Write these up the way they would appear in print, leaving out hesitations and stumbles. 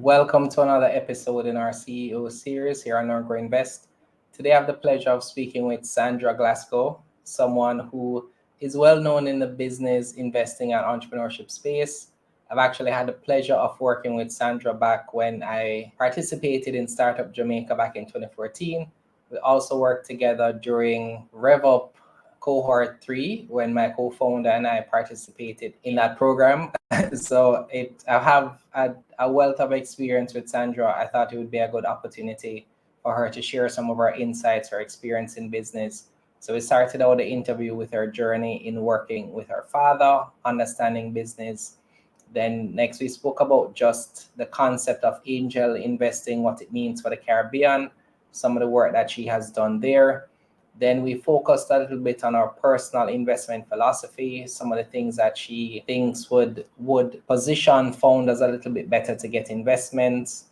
Welcome to another episode in our CEO series here on Norco Invest. Today, I have the pleasure of speaking with Sandra Glasgow, someone who is well known in the business, investing, and entrepreneurship space. I've actually had the pleasure of working with Sandra back when I participated in Startup Jamaica back in 2014. We also worked together during RevUP cohort 3 when my co-founder and I participated in that program. I have a wealth of experience with Sandra. I thought it would be a good opportunity for her to share some of her insights, her experience in business. So we started out the interview with her journey in working with her father, understanding business. Then next we spoke about just the concept of angel investing, what it means for the Caribbean, some of the work that she has done there. Then we focused a little bit on our personal investment philosophy, some of the things that she thinks would position founders a little bit better to get investments.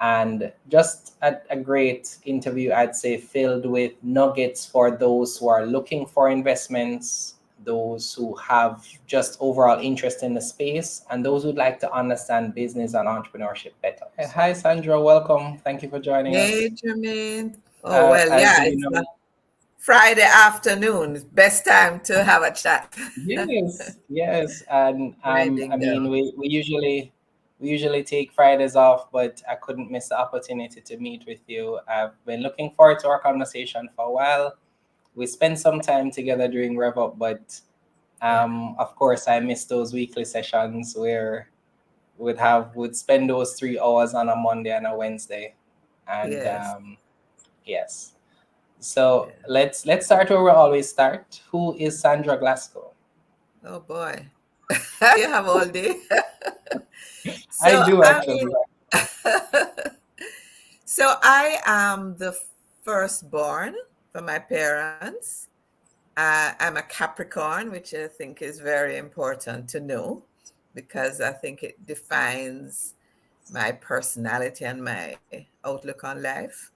And just a great interview, I'd say, filled with nuggets for those who are looking for investments, those who have just overall interest in the space, and those who'd like to understand business and entrepreneurship better. Hi, Sandra. Welcome. Thank you for joining us. Hey, Jermaine. It's a Friday afternoon. Best time to have a chat. Yes. And we usually take Fridays off, but I couldn't miss the opportunity to meet with you. I've been looking forward to our conversation for a while. We spent some time together during RevUp, but of course I missed those weekly sessions where we'd spend those 3 hours on a Monday and a Wednesday. And yes. So let's start where we always start. Who is Sandra Glasgow? Oh boy. You have all day. I do actually. So I am the firstborn for my parents. I'm a Capricorn, which I think is very important to know because I think it defines my personality and my outlook on life.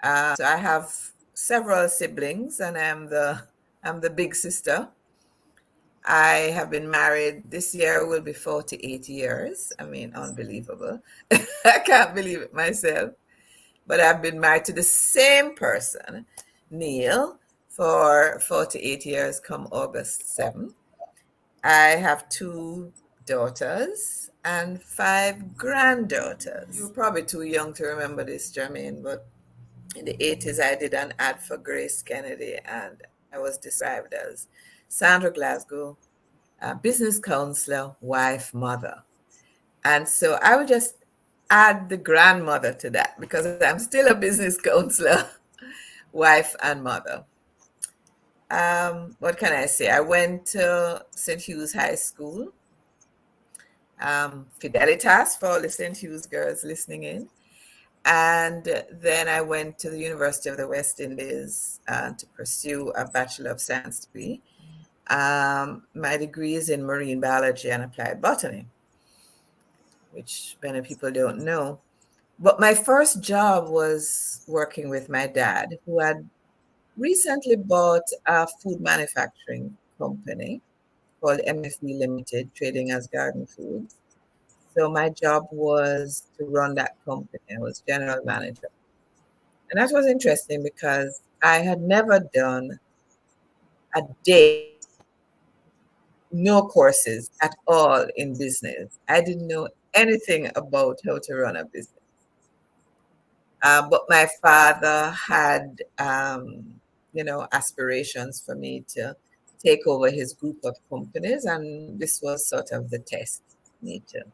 So I have several siblings, and I'm the big sister. I have been married. This year will be 48 years. I mean, unbelievable. I can't believe it myself. But I've been married to the same person, Neil, for 48 years come August 7th. I have 2 daughters and 5 granddaughters. You're probably too young to remember this, Jermaine, but in the 80s, I did an ad for Grace Kennedy, and I was described as Sandra Glasgow, business counselor, wife, mother. And so I would just add the grandmother to that because I'm still a business counselor, wife, and mother. What can I say? I went to St. Hugh's High School, Fidelitas for all the St. Hugh's girls listening in. And then I went to the University of the West Indies to pursue a Bachelor of Science degree. My degree is in marine biology and applied botany, which many people don't know. But my first job was working with my dad, who had recently bought a food manufacturing company called MFB Limited, trading as Garden Foods. So my job was to run that company. I was general manager. And that was interesting because I had never done a day, no courses at all in business. I didn't know anything about how to run a business. But my father had, aspirations for me to take over his group of companies. And this was sort of the test for me to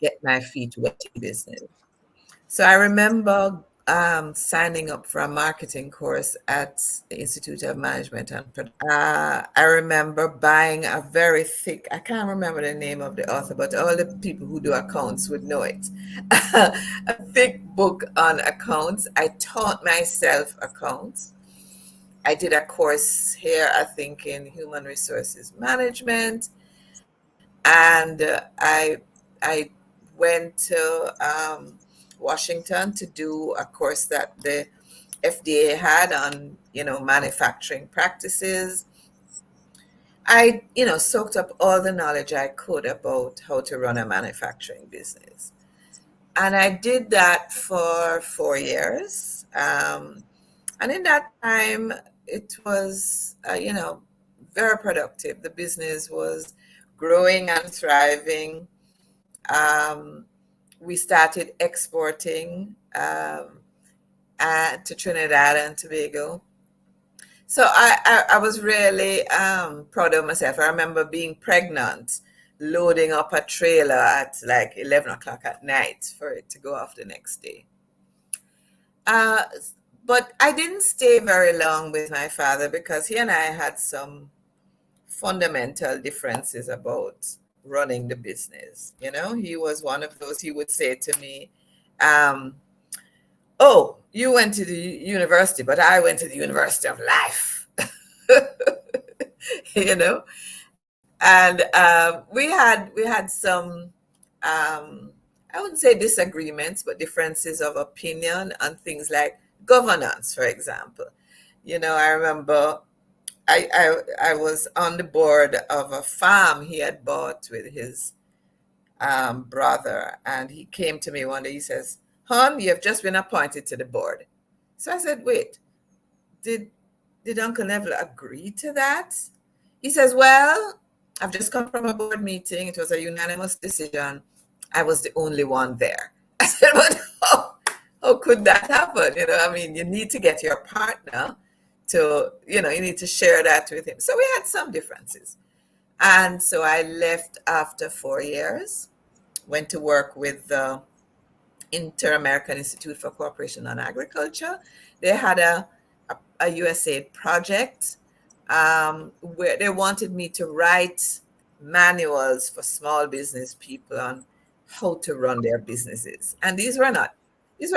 get my feet wet in business. So I remember signing up for a marketing course at the Institute of Management and I remember buying a very thick, I can't remember the name of the author, but all the people who do accounts would know it. A thick book on accounts. I taught myself accounts. I did a course here, I think, in human resources management. And I went to Washington to do a course that the FDA had on, manufacturing practices. I, soaked up all the knowledge I could about how to run a manufacturing business. And I did that for 4 years. And in that time, it was, very productive. The business was growing and thriving. Um, we started exporting to Trinidad and Tobago. So I was really proud of myself. I remember being pregnant, loading up a trailer at like 11 o'clock at night for it to go off the next day. Uh, but I didn't stay very long with my father because he and I had some fundamental differences about running the business. He was one of those, he would say to me, um, oh, you went to the university, but I went to the University of Life. you know and we had some, I wouldn't say disagreements, but differences of opinion on things like governance, for example. I remember I was on the board of a farm he had bought with his brother, and he came to me one day. He says, "Hon, you have just been appointed to the board." So I said, "Wait, did Uncle Neville agree to that?" He says, "Well, I've just come from a board meeting. It was a unanimous decision. I was the only one there." I said, "But how could that happen? I mean, you need to get your partner to, you need to share that with him." So we had some differences. And so I left after 4 years, went to work with the Inter-American Institute for Cooperation on Agriculture. They had a USAID project where they wanted me to write manuals for small business people on how to run their businesses. And these were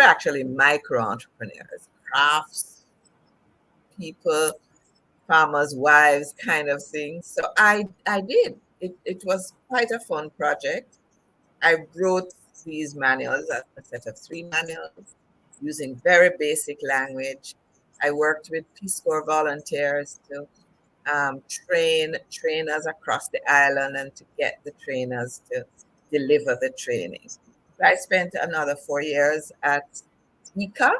actually micro entrepreneurs, crafts people, farmers' wives kind of thing. So I did. It was quite a fun project. I wrote these manuals, a set of 3 manuals, using very basic language. I worked with Peace Corps volunteers to train trainers across the island and to get the trainers to deliver the training. So I spent another 4 years at ECA.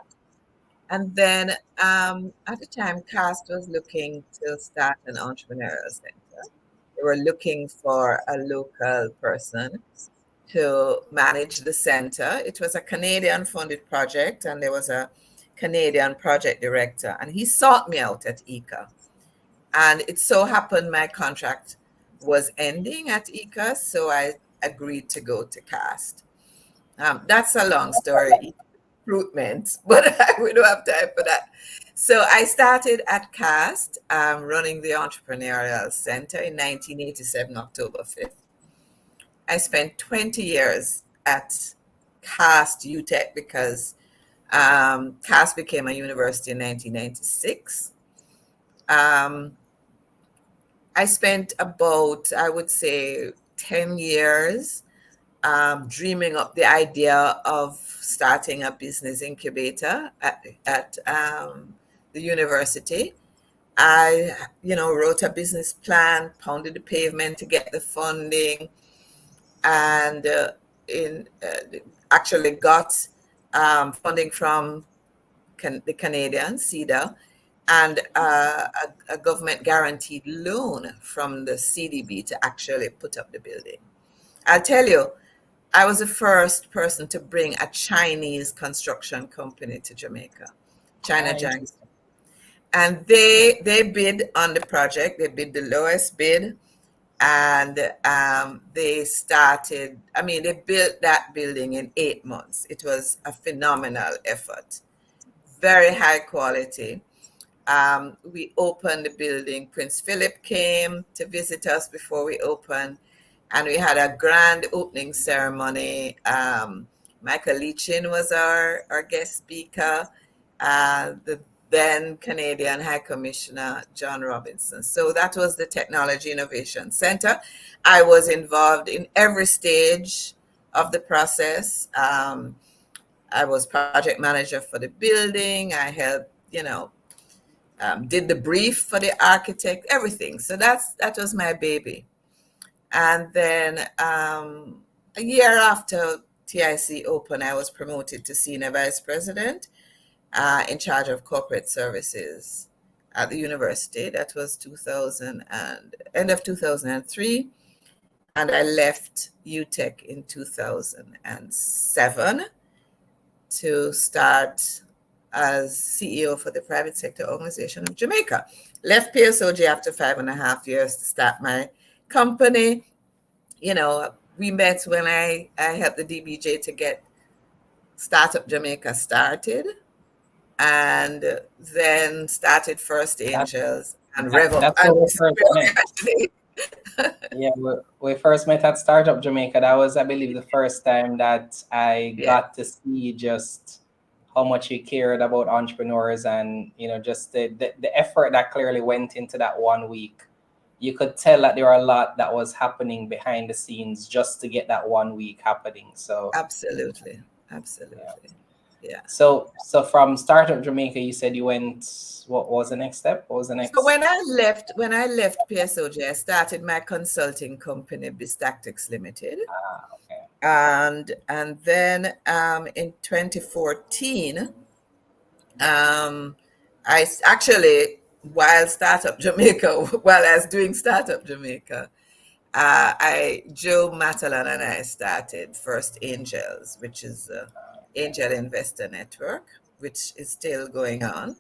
And then at the time, CAST was looking to start an entrepreneurial center. They were looking for a local person to manage the center. It was a Canadian funded project, and there was a Canadian project director, and he sought me out at ECA. And it so happened my contract was ending at ECA, so I agreed to go to CAST. That's a long story, recruitment, but we don't have time for that. So I started at CAST, running the Entrepreneurial Center in 1987, October 5th. I spent 20 years at CAST UTEC because CAST became a university in 1996. I spent about, I would say, 10 years dreaming up the idea of starting a business incubator at the university. I, wrote a business plan, pounded the pavement to get the funding, and actually got funding from the Canadian CEDA, and a government guaranteed loan from the CDB to actually put up the building. I'll tell you, I was the first person to bring a Chinese construction company to Jamaica, China Giant. And they bid on the project. They bid the lowest bid, and they built that building in 8 months. It was a phenomenal effort, very high quality. We opened the building. Prince Philip came to visit us before we opened, and we had a grand opening ceremony. Michael Leachin was our guest speaker, the then Canadian High Commissioner, John Robinson. So that was the Technology Innovation Center. I was involved in every stage of the process. I was project manager for the building. I helped, did the brief for the architect, everything. So that was my baby. And then a year after TIC opened, I was promoted to senior vice president in charge of corporate services at the university. That was 2000 and end of 2003. And I left UTech in 2007 to start as CEO for the private sector organization of Jamaica. Left PSOJ after 5.5 years to start my company. You know, we met when I helped the DBJ to get Startup Jamaica started, and then started First That, Angels and RevUp. that's And where we first met. actually, Yeah, we first met at Startup Jamaica. That was, I believe, the first time that I yeah, got to see just how much you cared about entrepreneurs, and just the effort that clearly went into that 1 week. You could tell that there were a lot that was happening behind the scenes just to get that 1 week happening. So absolutely, yeah. absolutely, yeah. So from Startup Jamaica, you said you went. What was the next step? What was the So next? when I left PSOJ, I started my consulting company, Bistactics Limited, Okay. and then in 2014, actually, while Startup Jamaica, while I was doing Startup Jamaica, Joe Matalan and I started First Angels, which is an angel investor network, which is still going on.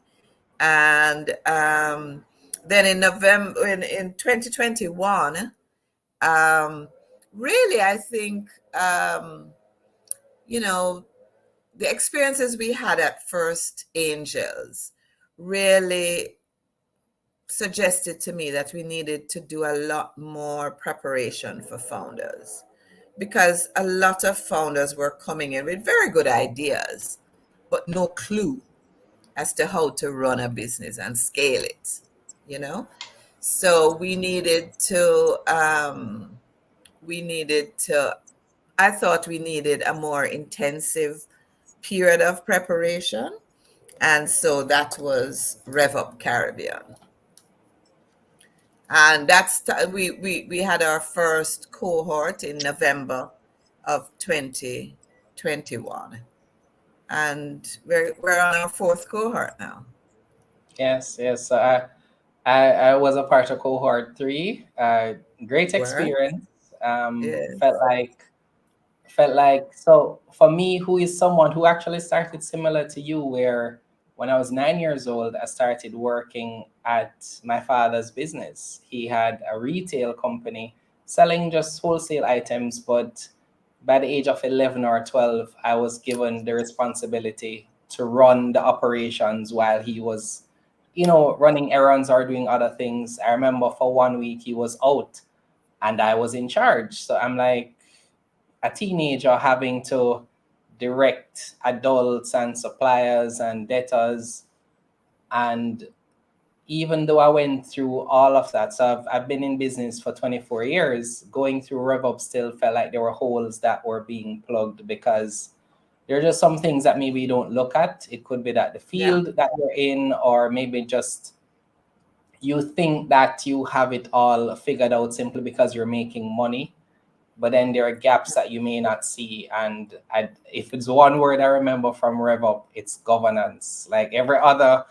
And then in November, in 2021, really, I think, you know, the experiences we had at First Angels really suggested to me that we needed to do a lot more preparation for founders, because a lot of founders were coming in with very good ideas, but no clue as to how to run a business and scale it, you know? So I thought we needed a more intensive period of preparation. And so that was RevUp Caribbean. And we had our first cohort in November of 2021. And we're on our fourth cohort now. Yes, yes. So I was a part of cohort 3. Great Where? experience. Yes. Felt like so for me, who is someone who actually started similar to you, where when I was 9 years old, I started working at my father's business. He had a retail company selling just wholesale items, but by the age of 11 or 12, I was given the responsibility to run the operations while he was, running errands or doing other things. I remember for 1 week he was out and I was in charge. So I'm like a teenager having to direct adults and suppliers and debtors. And even though I went through all of that, so I've been in business for 24 years, going through RevUp still felt like there were holes that were being plugged, because there are just some things that maybe you don't look at. It could be that the Yeah. field that you're in, or maybe just you think that you have it all figured out simply because you're making money. But then there are gaps that you may not see. And if it's one word I remember from RevUp, it's governance. Like every other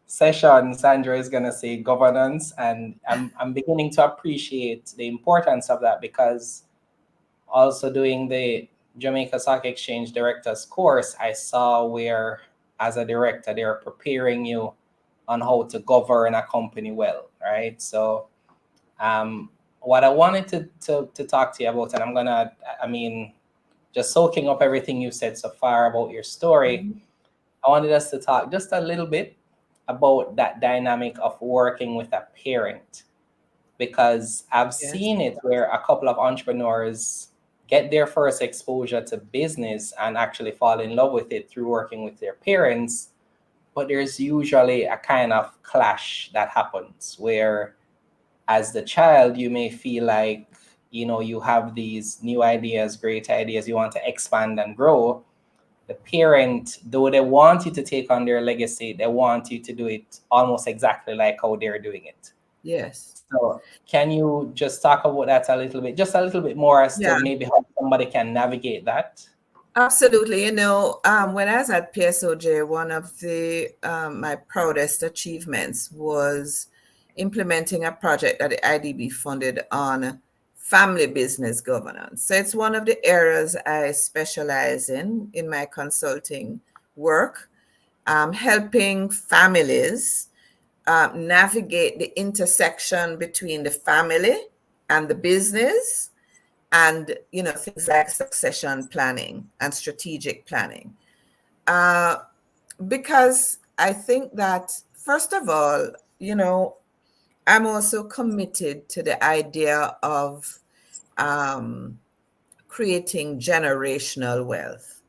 session, Sandra is gonna say governance, and I'm beginning to appreciate the importance of that, because also doing the Jamaica Stock Exchange Directors course, I saw where, as a director, they're preparing you on how to govern a company well, right? So what I wanted to talk to you about, and I mean, just soaking up everything you said so far about your story, Mhm. I wanted us to talk just a little bit about that dynamic of working with a parent, because I've Yes. seen it where a couple of entrepreneurs get their first exposure to business and actually fall in love with it through working with their parents. But there's usually a kind of clash that happens where, as the child, you may feel like, you have these new ideas, great ideas, you want to expand and grow. the parent, though they want you to take on their legacy, they want you to do it almost exactly like how they're doing it. Yes. So can you just talk about that a little bit, just a little bit more as to Yeah. maybe how somebody can navigate that? Absolutely. When I was at PSOJ, one of the my proudest achievements was implementing a project that the IDB funded on family business governance. So it's one of the areas I specialize in my consulting work, helping families navigate the intersection between the family and the business, and things like succession planning and strategic planning, because I think that, first of all, I'm also committed to the idea of creating generational wealth.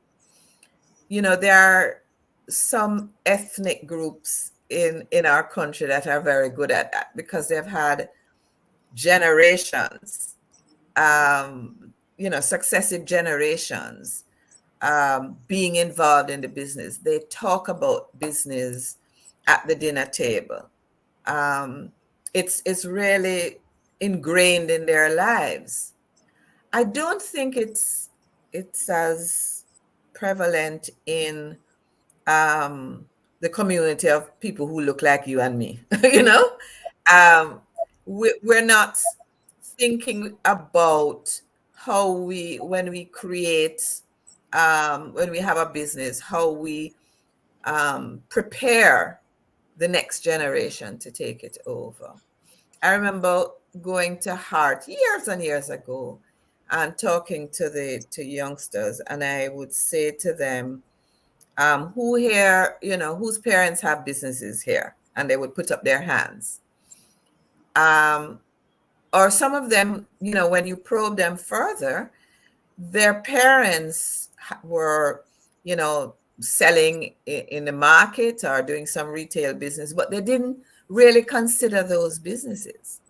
There are some ethnic groups in our country that are very good at that because they've had generations, successive generations being involved in the business. They talk about business at the dinner table. Um, it's really ingrained in their lives. I don't think it's as prevalent in um, the community of people who look like you and me. um, we're not thinking about how when we create, when we have a business, how we prepare the next generation to take it over. I remember going to Heart years and years ago and talking to youngsters, and I would say to them, who here, whose parents have businesses here? And they would put up their hands. Um, or some of them, when you probe them further, their parents were, selling in the market or doing some retail business, but they didn't really consider those businesses.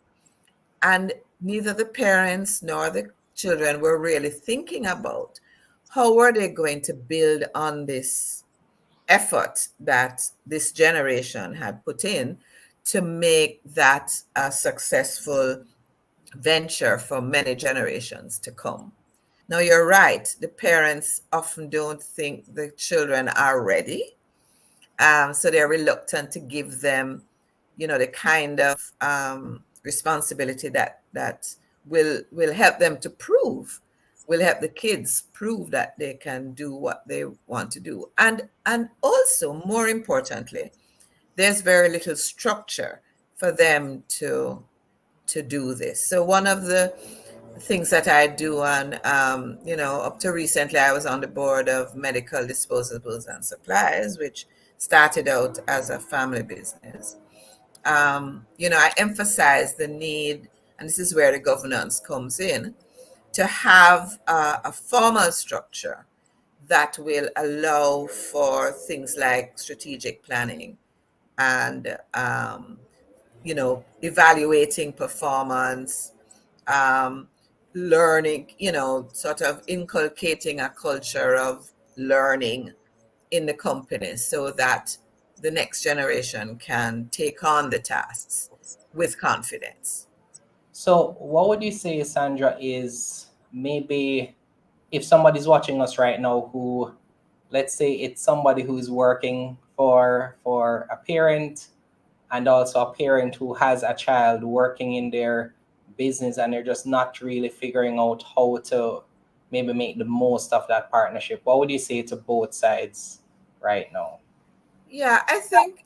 And neither the parents nor the children were really thinking about how were they going to build on this effort that this generation had put in to make that a successful venture for many generations to come. Now, you're right. The parents often don't think the children are ready. So they're reluctant to give them, the kind of responsibility that will help them to prove, will help the kids prove that they can do what they want to do. And also, more importantly, there's very little structure for them to do this. So one of the things that I do on, up to recently, I was on the board of Medical Disposables and Supplies, which started out as a family business. I emphasize the need, and this is where the governance comes in, to have a formal structure that will allow for things like strategic planning and, evaluating performance, um, learning, sort of inculcating a culture of learning in the company so that the next generation can take on the tasks with confidence. So what would you say, Sandra, is maybe if somebody's watching us right now who, let's say it's somebody who's working for a parent and also a parent who has a child working in their business, and they're just not really figuring out how to maybe make the most of that partnership, what would you say to both sides right now? Yeah, I think,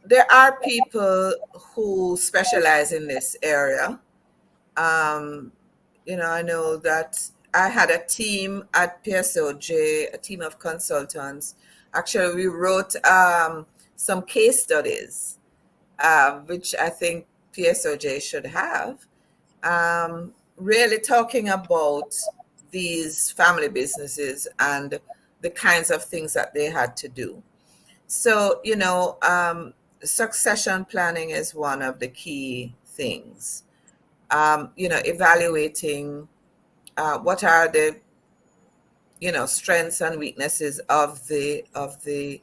there are people who specialize in this area. Um, I know that I had a team at PSOJ, a team of consultants. Actually, we wrote some case studies, which I think PSOJ should have, really talking about these family businesses and the kinds of things that they had to do. So, succession planning is one of the key things. Evaluating what are the strengths and weaknesses of the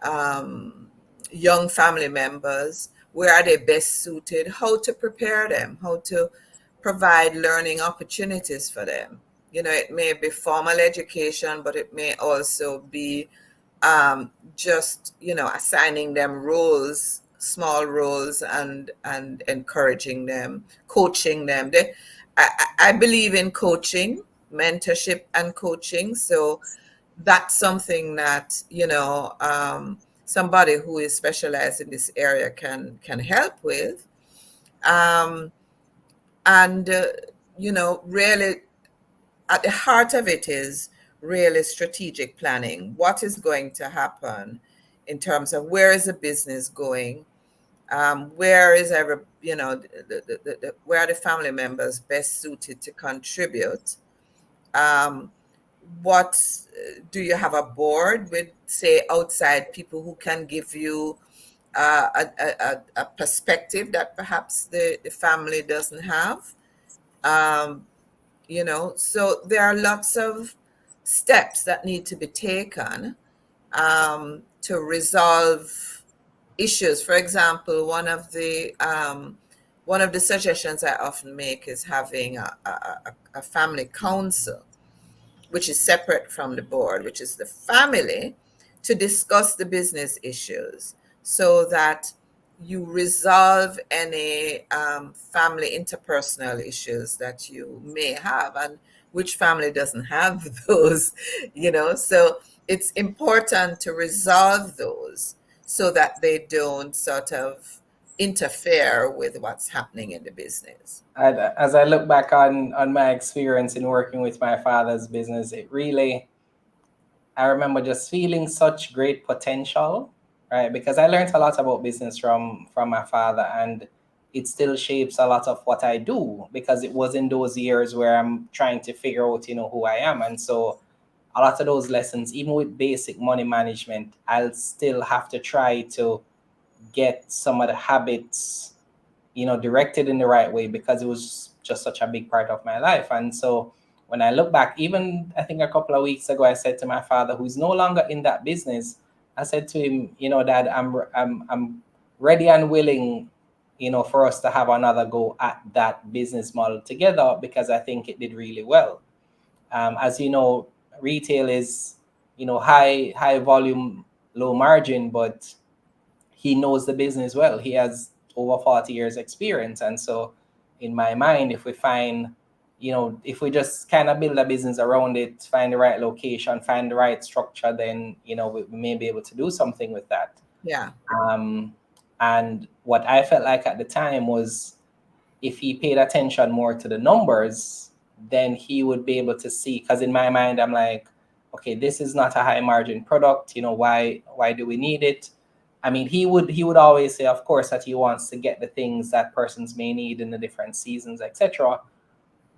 um, young family members. Where are they best suited? How to prepare them? How to provide learning opportunities for them? It may be formal education, but it may also be just assigning them roles, small roles, and encouraging them, coaching them. I believe in coaching, mentorship, and coaching. So that's something that somebody who is specialized in this area can help with. um, and really, at the heart of it is really strategic planning. What is going to happen in terms of where is the business going? Where is every where are the family members best suited to contribute? um, what Do you have a board with, say, outside people who can give you a perspective that perhaps the family doesn't have? um, so there are lots of steps that need to be taken to resolve issues. For example, one of the suggestions I often make is having a family council, which is separate from the board, which is the family, to discuss the business issues so that you resolve any family interpersonal issues that you may have. And which family doesn't have those? So it's important to resolve those so that they don't sort of interfere with what's happening in the business. As I look back on my experience in working with my father's business, it really, I remember just feeling such great potential, right? Because I learned a lot about business from my father, and it still shapes a lot of what I do, because it was in those years where I'm trying to figure out, who I am. And so a lot of those lessons, even with basic money management, I'll still have to try to get some of the habits, directed in the right way, because it was just such a big part of my life. And so when I look back, even I think a couple of weeks ago, I said to my father, who's no longer in that business, I said to him, Dad, I'm ready and willing, for us to have another go at that business model together, because I think it did really well. As you know, retail is, high volume, low margin, but he knows the business well. He has over 40 years experience. And so in my mind, if we find, if we just kind of build a business around it, find the right location, find the right structure, then, we may be able to do something with that. Yeah. Um, and what I felt like at the time was, if he paid attention more to the numbers, then he would be able to see. Because in my mind, I'm like, okay, this is not a high margin product. Why do we need it? I mean, he would always say, of course, that he wants to get the things that persons may need in the different seasons, etc.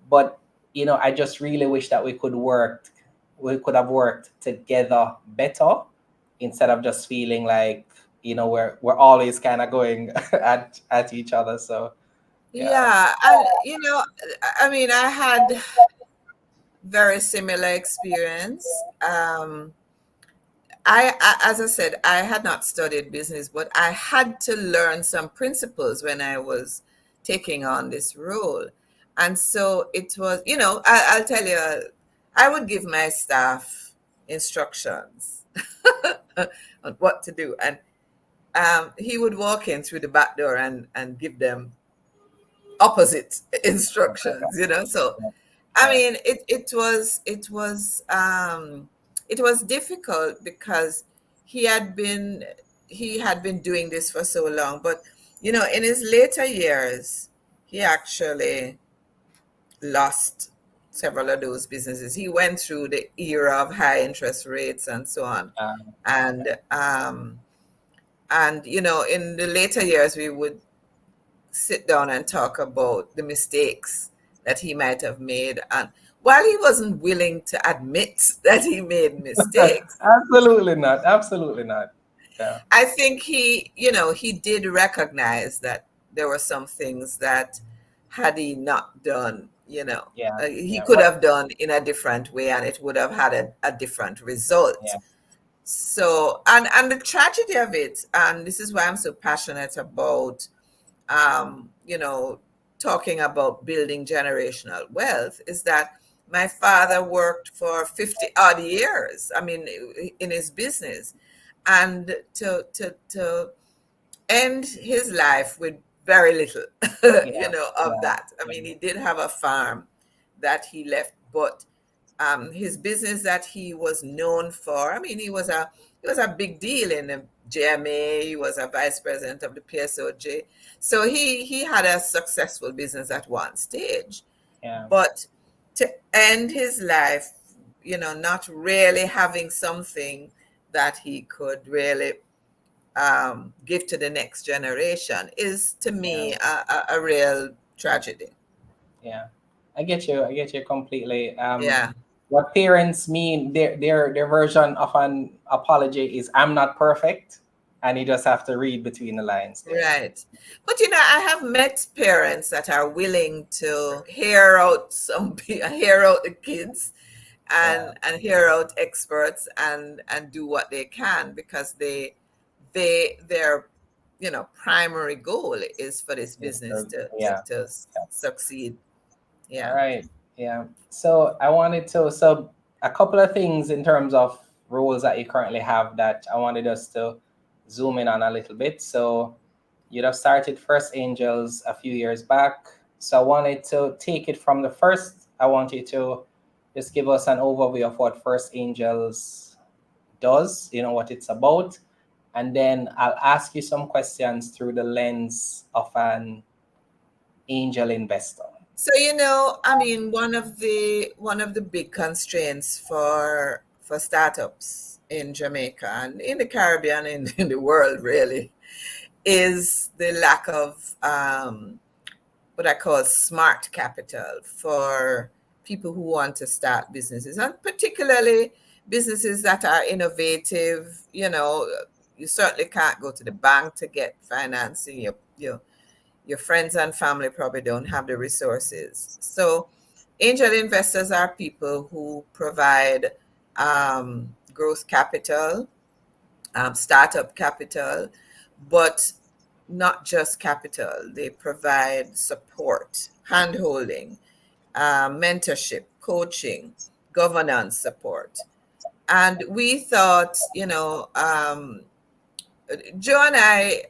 But I just really wish that we could have worked together better, instead of just feeling like, we're always kind of going at each other. So yeah. Yeah. And I mean, I had very similar experience. As I said, I had not studied business, but I had to learn some principles when I was taking on this role. And so it was, I'll tell you, I would give my staff instructions on what to do. And he would walk in through the back door and give them opposite instructions. So I Yeah. mean, it was difficult because he had been he had been doing this for so long. But in his later years, he actually lost several of those businesses. He went through the era of high interest rates and so on. And in the later years, we would sit down and talk about the mistakes that he might have made. And while he wasn't willing to admit that he made mistakes, Absolutely not. Absolutely not. Yeah. I think he did recognize that there were some things that, had he not done, Yeah, He yeah. could have done in a different way, and it would have had a different result. Yeah, So, and the tragedy of it, and this is why I'm so passionate about, um, you know, talking about building generational wealth, is that my father worked for 50 odd years, I mean, in his business, and to end his life with very little, yeah, of yeah, that. I yeah, mean, he did have a farm that he left, but his business that he was known for, I mean, he was a big deal in the JMA. He was a vice president of the PSOJ. So he had a successful business at one stage. yeah, But to end his life, not really having something that he could really give to the next generation is, to yeah, me, a real tragedy. yeah. I get you. I get you completely. Yeah, What parents mean, their version of an apology is, "I'm not perfect," and you just have to read between the lines there. right. But I have met parents that are willing to hear out hear out the kids, Yeah, and hear out experts, and do what they can, because their primary goal is for this yes, business yeah. to succeed. All Yeah. right. Yeah. So I wanted to, so a couple of things in terms of roles that you currently have that I wanted us to zoom in on a little bit. So you'd have started First Angels a few years back. So I wanted to take it from the first. I want you to just give us an overview of what First Angels does, what it's about. And then I'll ask you some questions through the lens of an angel investor. So, I mean, one of the big constraints for startups in Jamaica and in the Caribbean, in the world really, is the lack of what I call smart capital for people who want to start businesses, and particularly businesses that are innovative. You certainly can't go to the bank to get financing. Your friends and family probably don't have the resources. So, angel investors are people who provide growth capital, startup capital, but not just capital. They provide support, handholding, mentorship, coaching, governance support. And we thought, Joe and I,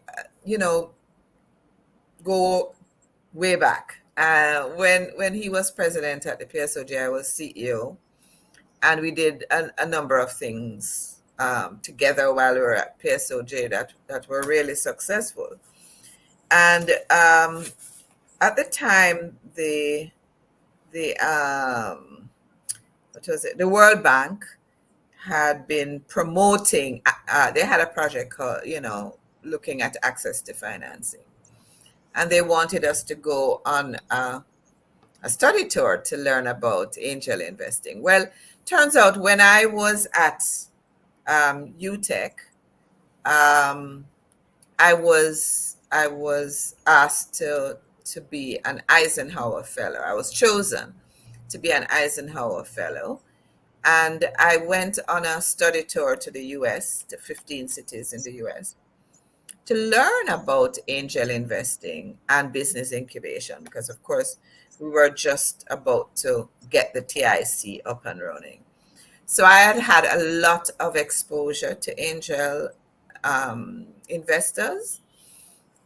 you know, go way back. When he was president at the PSOJ, I was CEO, and we did a number of things together while we were at PSOJ that were really successful. And at the time, the what was it? The World Bank had been promoting. They had a project called, looking at access to financing, and they wanted us to go on a study tour to learn about angel investing. Well, turns out when I was at UTech, um, I was asked to be an Eisenhower Fellow. I was chosen to be an Eisenhower Fellow, and I went on a study tour to the U.S., to 15 cities in the U.S., to learn about angel investing and business incubation, because of course we were just about to get the TIC up and running. So I had had a lot of exposure to angel investors.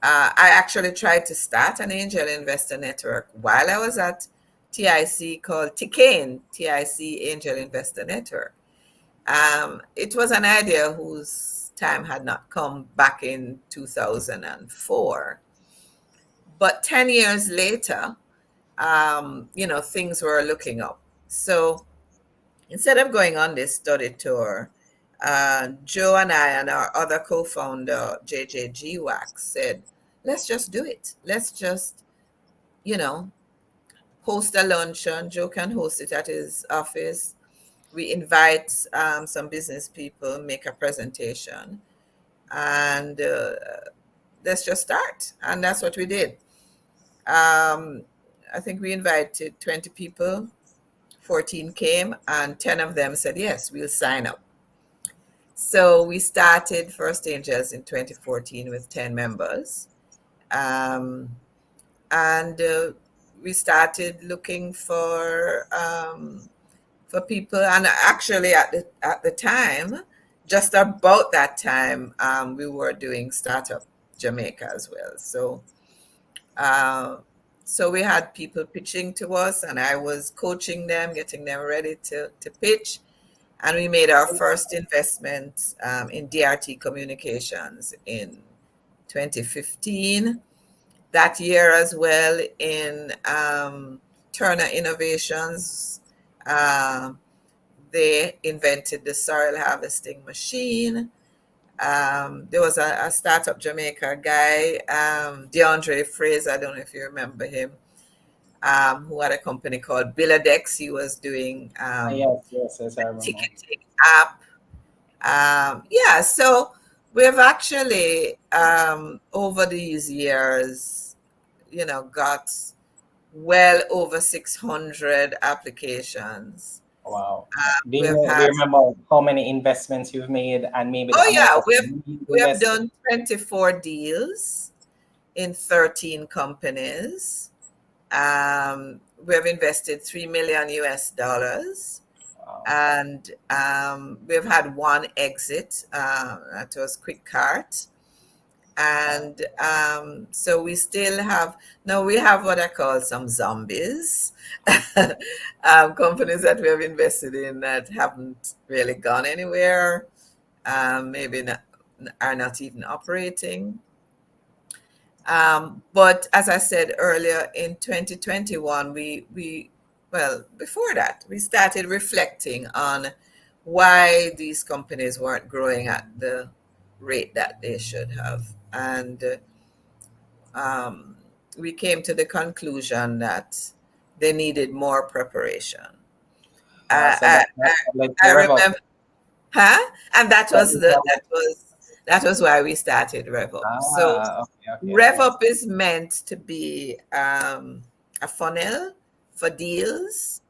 I actually tried to start an angel investor network while I was at TIC, called TIC Angel Investor Network. It was an idea whose time had not come back in 2004. But 10 years later, things were looking up. So instead of going on this study tour, Joe and I and our other co-founder, JJ Wax, said, let's just do it. Let's just, you know, host a luncheon. Joe can host it at his office. We invite some business people, make a presentation, and let's just start. And that's what we did. Um, I think we invited 20 people, 14 came, and 10 of them said, yes, we'll sign up. So we started First Angels in 2014 with 10 members. And we started looking for people. And actually, at the time, just about that time, we were doing Startup Jamaica as well. So we had people pitching to us, and I was coaching them, getting them ready to pitch. And we made our first investment in DRT Communications in 2015. That year as well in Turner Innovations. They invented the soil harvesting machine. There was a Startup Jamaica guy, DeAndre Fraser, I don't know if you remember him, who had a company called Billadex. He was doing Yes, I a remember. ticketing app. Yeah, so we've actually, over these years, got well over 600 applications. Wow. We've Do you had, remember how many investments you've made and maybe the oh amount yeah, of money you've we have invested? done 24 deals in 13 companies. We have invested 3 million US dollars, Wow. and we've had one exit. That was Quick Cart. And so we still have, now we have what I call some zombies, companies that we have invested in that haven't really gone anywhere, maybe not, are not even operating. But as I said earlier, in 2021, well, before that, we started reflecting on why these companies weren't growing at the rate that they should have. And we came to the conclusion that they needed more preparation. So I, I, that led to I RevUp. remember, huh? And That is that was why we started RevUp. So okay. RevUp is meant to be a funnel for deals.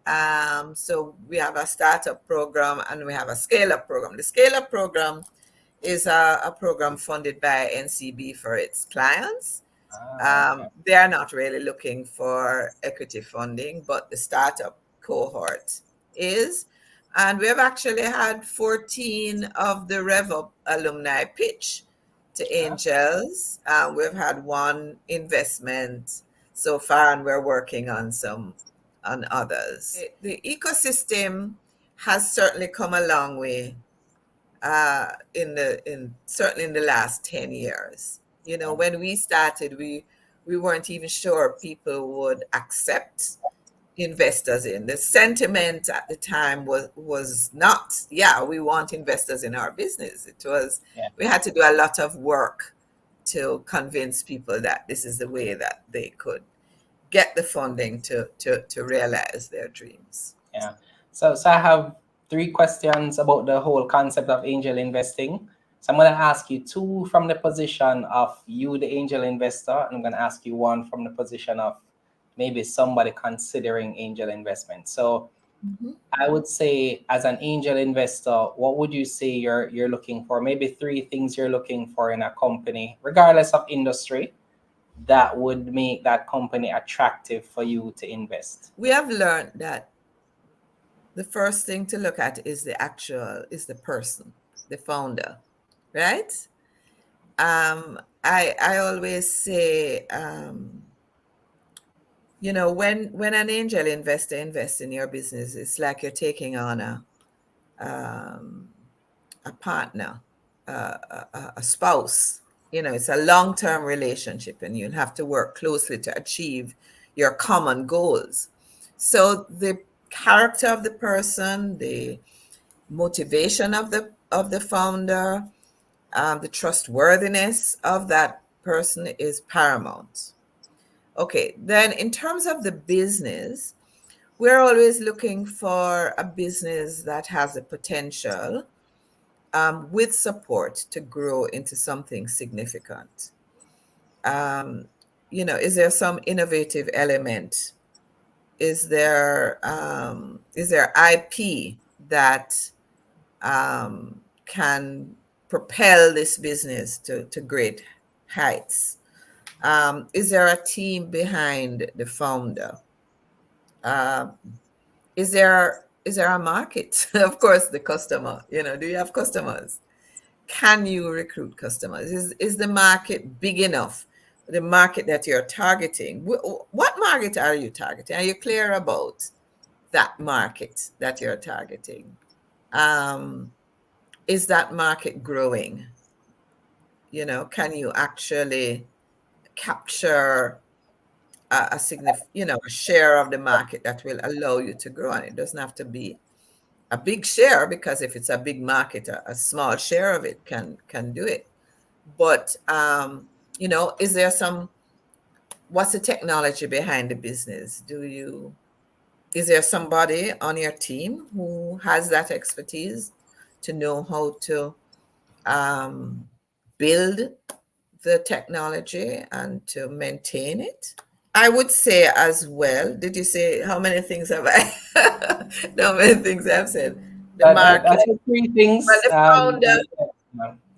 So we have a startup program and we have a scale-up program. The scale-up program is a program funded by NCB for its clients. Okay. They are not really looking for equity funding, but the startup cohort is. And we have actually had 14 of the RevUp alumni pitch to angels. We've had one investment so far, and we're working on others. The ecosystem has certainly come a long way certainly in the last 10 years. When we started, we weren't even sure people would accept investors in. The sentiment at the time was not, yeah, we want investors in our business. It was, we had to do a lot of work to convince people that this is the way that they could get the funding to realize their dreams. Yeah. So I have 3 questions about the whole concept of angel investing. So I'm going to ask you 2 from the position of you, the angel investor, and I'm going to ask you 1 from the position of maybe somebody considering angel investment. So I would say, as an angel investor, what would you say you're looking for? Maybe 3 things you're looking for in a company, regardless of industry, that would make that company attractive for you to invest. We have learned that the first thing to look at is the person, the founder, right? I always say, when an angel investor invests in your business, it's like you're taking on a partner, a spouse. It's a long-term relationship, and you'll have to work closely to achieve your common goals. So the character of the person, the motivation of the founder, the trustworthiness of that person is paramount. Okay, then in terms of the business, we're always looking for a business that has the potential, with support, to grow into something significant. Is there some innovative element is there IP that can propel this business to great heights? Is there a team behind the founder? Uh, is there a market? Of course, the customer. Do you have customers? Can you recruit customers? Is the market big enough? The market that you're targeting. What market are you targeting? Are you clear about that market that you're targeting? Is that market growing? Can you actually capture a significant, a share of the market that will allow you to grow? And it doesn't have to be a big share, because if it's a big market, a small share of it can do it. But is there what's the technology behind the business? Is there somebody on your team who has that expertise to know how to build the technology and to maintain it? I would say as well. Did you say how many things have I? How many things I've said? The market. That's the three Well, things. the founder, You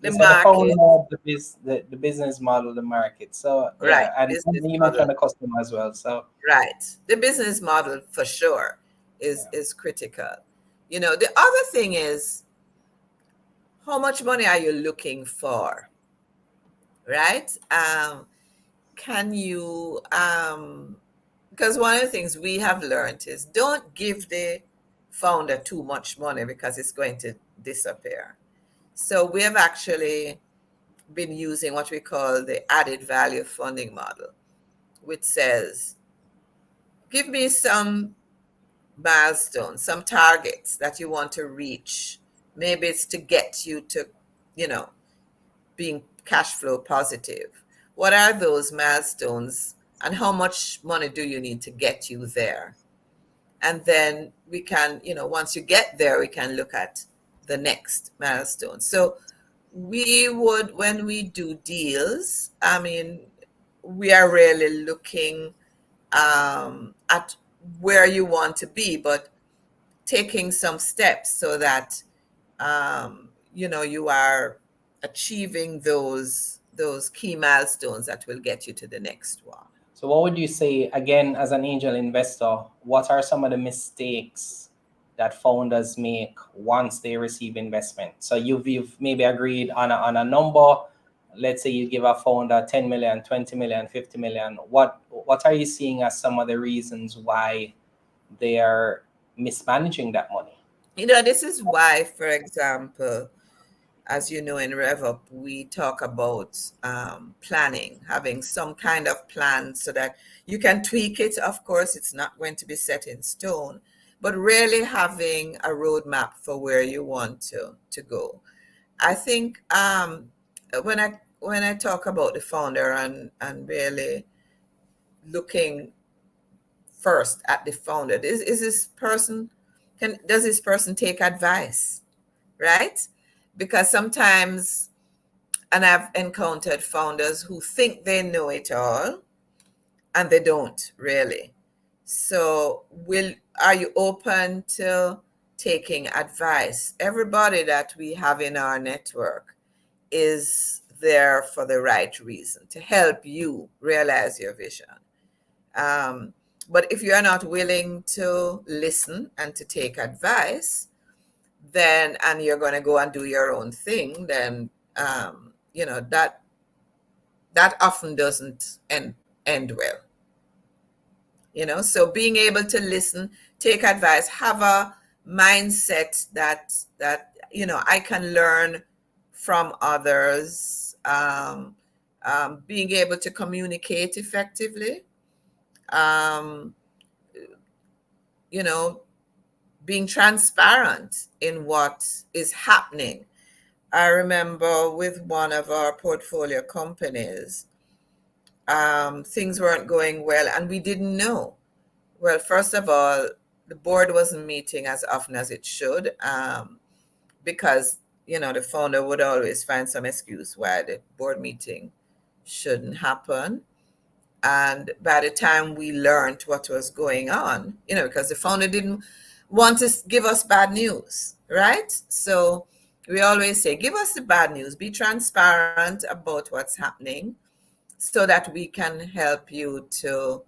the said the market, founder, the business model, the market. So right? yeah, and Business you model, mentioned the customer as well. So right? The business model for sure yeah. is critical. The other thing is, how much money are you looking for, right? Can you because one of the things we have learned is, don't give the founder too much money, because it's going to disappear. So we have actually been using what we call the added value funding model, which says, give me some milestones, some targets that you want to reach. Maybe it's to get you to, being cash flow positive. What are those milestones, and how much money do you need to get you there? And then we can, once you get there, we can look at the next milestone. So we would, when we do deals, we are really looking at where you want to be, but taking some steps so that you are achieving those key milestones that will get you to the next one. So what would you say, again, as an angel investor, what are some of the mistakes that founders make once they receive investment? So you've maybe agreed on a number. Let's say you give a founder 10 million, 20 million, 50 million. What are you seeing as some of the reasons why they are mismanaging that money? This is why, for example, as you know, in RevUP, we talk about planning, having some kind of plan so that you can tweak it. Of course, it's not going to be set in stone, but really having a roadmap for where you want to go. I think when I talk about the founder and really looking first at the founder, is this person, does this person take advice, right? Because sometimes, and I've encountered founders who think they know it all, and they don't really. So are you open to taking advice? Everybody that we have in our network is there for the right reason, to help you realize your vision. But if you're not willing to listen and to take advice, then, and you're going to go and do your own thing, then that often doesn't end well. So being able to listen, take advice, have a mindset that I can learn from others, being able to communicate effectively, um, being transparent in what is happening. I remember with one of our portfolio companies, things weren't going well, and we didn't know. Well, first of all, the board wasn't meeting as often as it should, because the founder would always find some excuse why the board meeting shouldn't happen. And by the time we learned what was going on, because the founder didn't want to give us bad news, right? So we always say, give us the bad news, be transparent about what's happening so that we can help you to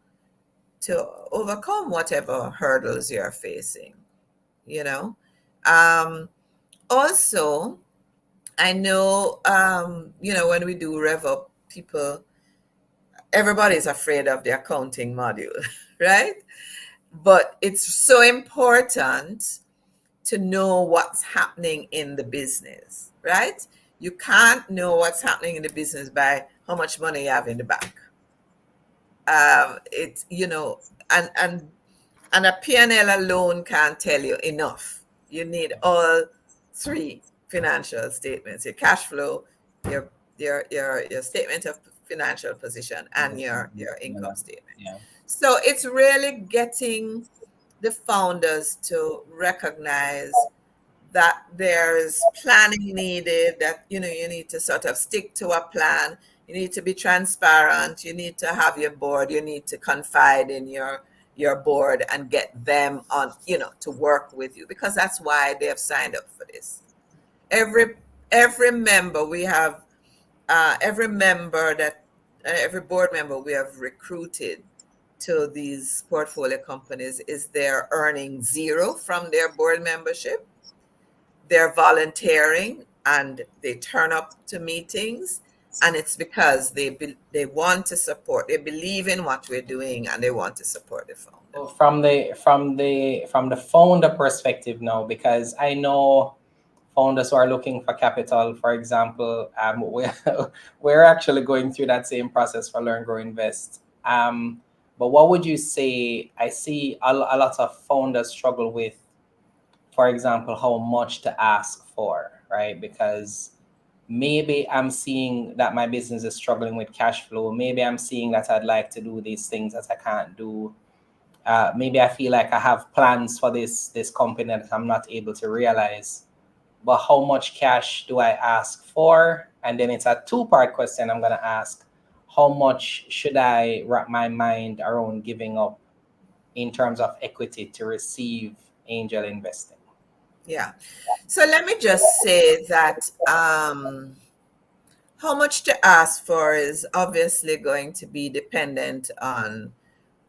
overcome whatever hurdles you're facing, you know. Um, Also, I know, when we do RevUP, everybody's afraid of the accounting module, right? But it's so important to know what's happening in the business, right? You can't know what's happening in the business by how much money you have in the bank. It's, and a P&L alone can't tell you enough. You need all three financial statements: your cash flow, your your statement of financial position, and your income statement. Yeah. So it's really getting the founders to recognize that there's planning needed, that you need to sort of stick to a plan, you need to be transparent, you need to have your board, you need to confide in your board and get them on, to work with you, because that's why they have signed up for this. Every member we have, every member that every board member we have recruited to these portfolio companies, is they're earning zero from their board membership. They're volunteering and they turn up to meetings, and it's because they want to support, they believe in what we're doing, and they want to support the founder. So from the founder perspective now, because I know founders who are looking for capital, for example, we're actually going through that same process for Learn, Grow, Invest. But what would you say? I see a lot of founders struggle with, for example, how much to ask for, right? Because maybe I'm seeing that my business is struggling with cash flow. Maybe I'm seeing that I'd like to do these things that I can't do. Maybe I feel like I have plans for this company that I'm not able to realize. But how much cash do I ask for? And then it's a two-part question I'm gonna ask. How much should I wrap my mind around giving up in terms of equity to receive angel investing? Yeah. So let me just say that how much to ask for is obviously going to be dependent on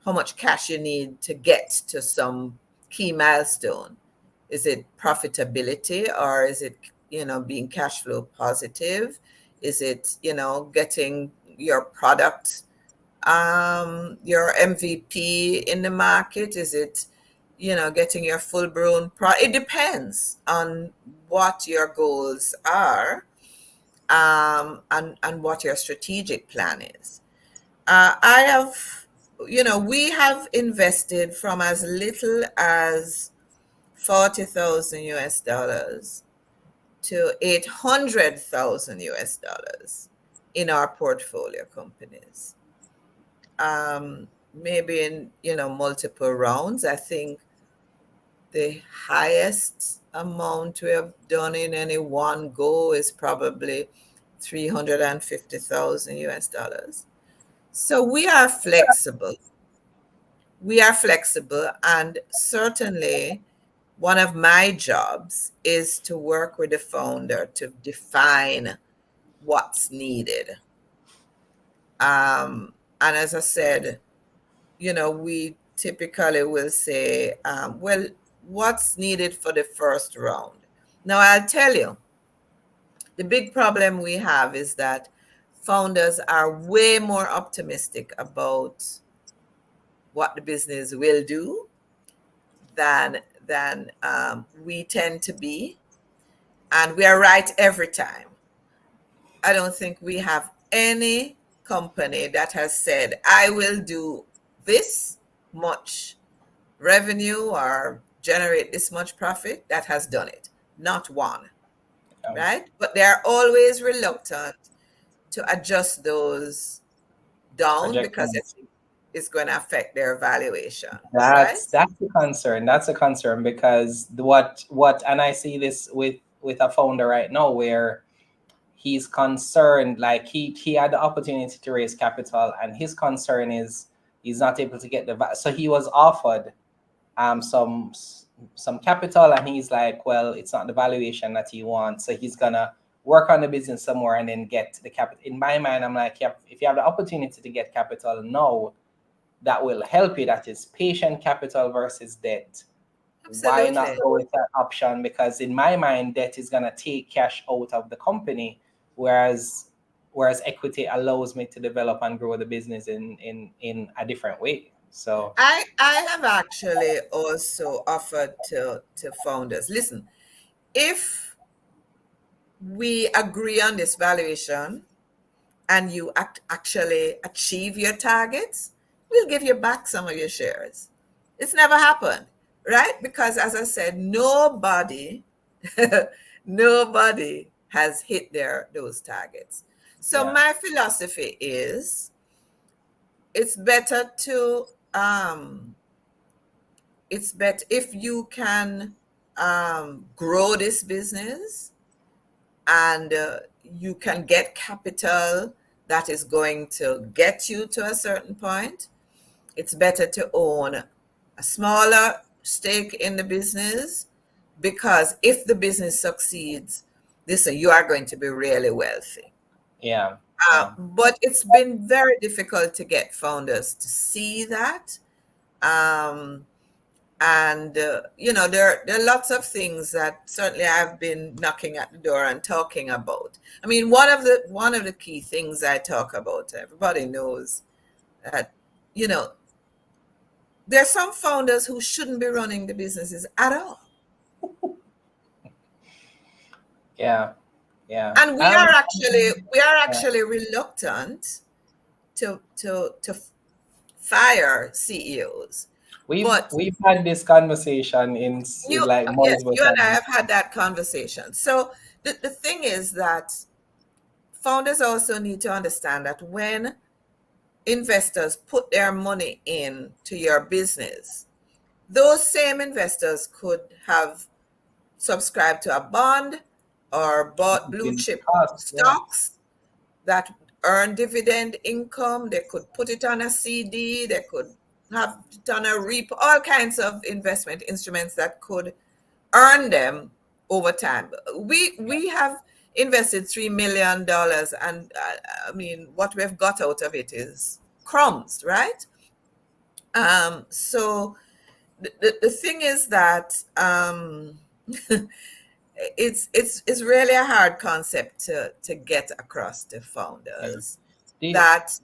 how much cash you need to get to some key milestone. Is it profitability, or is it, being cash flow positive? Is it, getting your product, your MVP in the market? Is it, getting your full blown It depends on what your goals are, and what your strategic plan is. I have, we have invested from as little as 40,000 US dollars to 800,000 US dollars in our portfolio companies. Maybe in, multiple rounds. I think the highest amount we have done in any one go is probably 350,000 US dollars. So we are flexible. We are flexible, and certainly one of my jobs is to work with the founder to define what's needed. And as I said, we typically will say, well, what's needed for the first round? Now, I'll tell you, the big problem we have is that founders are way more optimistic about what the business will do than we tend to be, and we are right every time. I don't think we have any company that has said, I will do this much revenue or generate this much profit, that has done it. Not one, right? But they are always reluctant to adjust those down because Projecting. it's going to affect their valuation, right? That's a concern. That's a concern because what and I see this with a founder right now where he's concerned, like he had the opportunity to raise capital, and his concern is he's not able to get so he was offered some capital, and he's like, well, it's not the valuation that he wants, so he's gonna work on the business somewhere and then get the capital. In my mind, I'm like, yeah, if you have the opportunity to get capital now that will help you, that is patient capital versus debt, why not Absolutely. go with that option? Because in my mind, debt is gonna take cash out of the company, whereas equity allows me to develop and grow the business in a different way. So I have actually also offered to founders, listen, if we agree on this valuation and you actually achieve your targets, we'll give you back some of your shares. It's never happened, right? Because as I said, nobody nobody has hit those targets. So yeah, my philosophy is it's better to it's better if you can grow this business and you can get capital that is going to get you to a certain point. It's better to own a smaller stake in the business, because if the business succeeds, listen, you are going to be really wealthy. yeah, yeah, But it's been very difficult to get founders to see that. Um, and there are lots of things that certainly I've been knocking at the door and talking about. I mean, one of the key things I talk about, everybody knows that, you know, there are some founders who shouldn't be running the businesses at all. yeah, yeah. And we are actually reluctant to fire CEOs. But We've had this conversation in like yes, multiple you and I times. have had that conversation. So the thing is that founders also need to understand that when investors put their money into your business, those same investors could have subscribed to a bond or bought blue In chip cost, yeah, stocks that earn dividend income. They could put it on a CD, they could have it on a REIT, all kinds of investment instruments that could earn them over time. We have invested $3 million, and I mean, what we've got out of it is crumbs, right? So the thing is that it's really a hard concept to get across to yeah. founders, The, that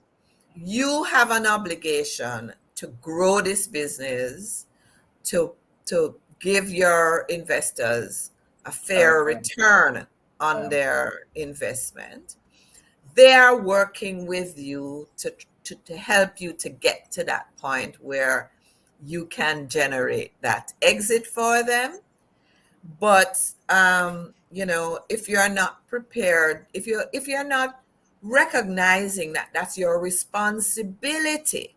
you have an obligation to grow this business, to give your investors a fair return on yeah, their investment. They are working with you to help you to get to that point where you can generate that exit for them. But if you're not prepared, if you're not recognizing that that's your responsibility,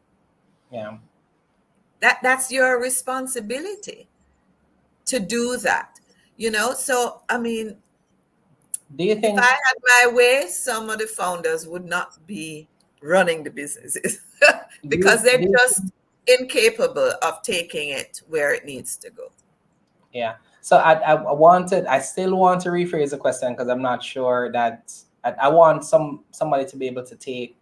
yeah. that's your responsibility to do that. So I mean, Do you if I think had my way, some of the founders would not be running the businesses because they're do you just incapable of taking it where it needs to go. Yeah. So I still want to rephrase the question because I'm not sure that I want somebody to be able to take,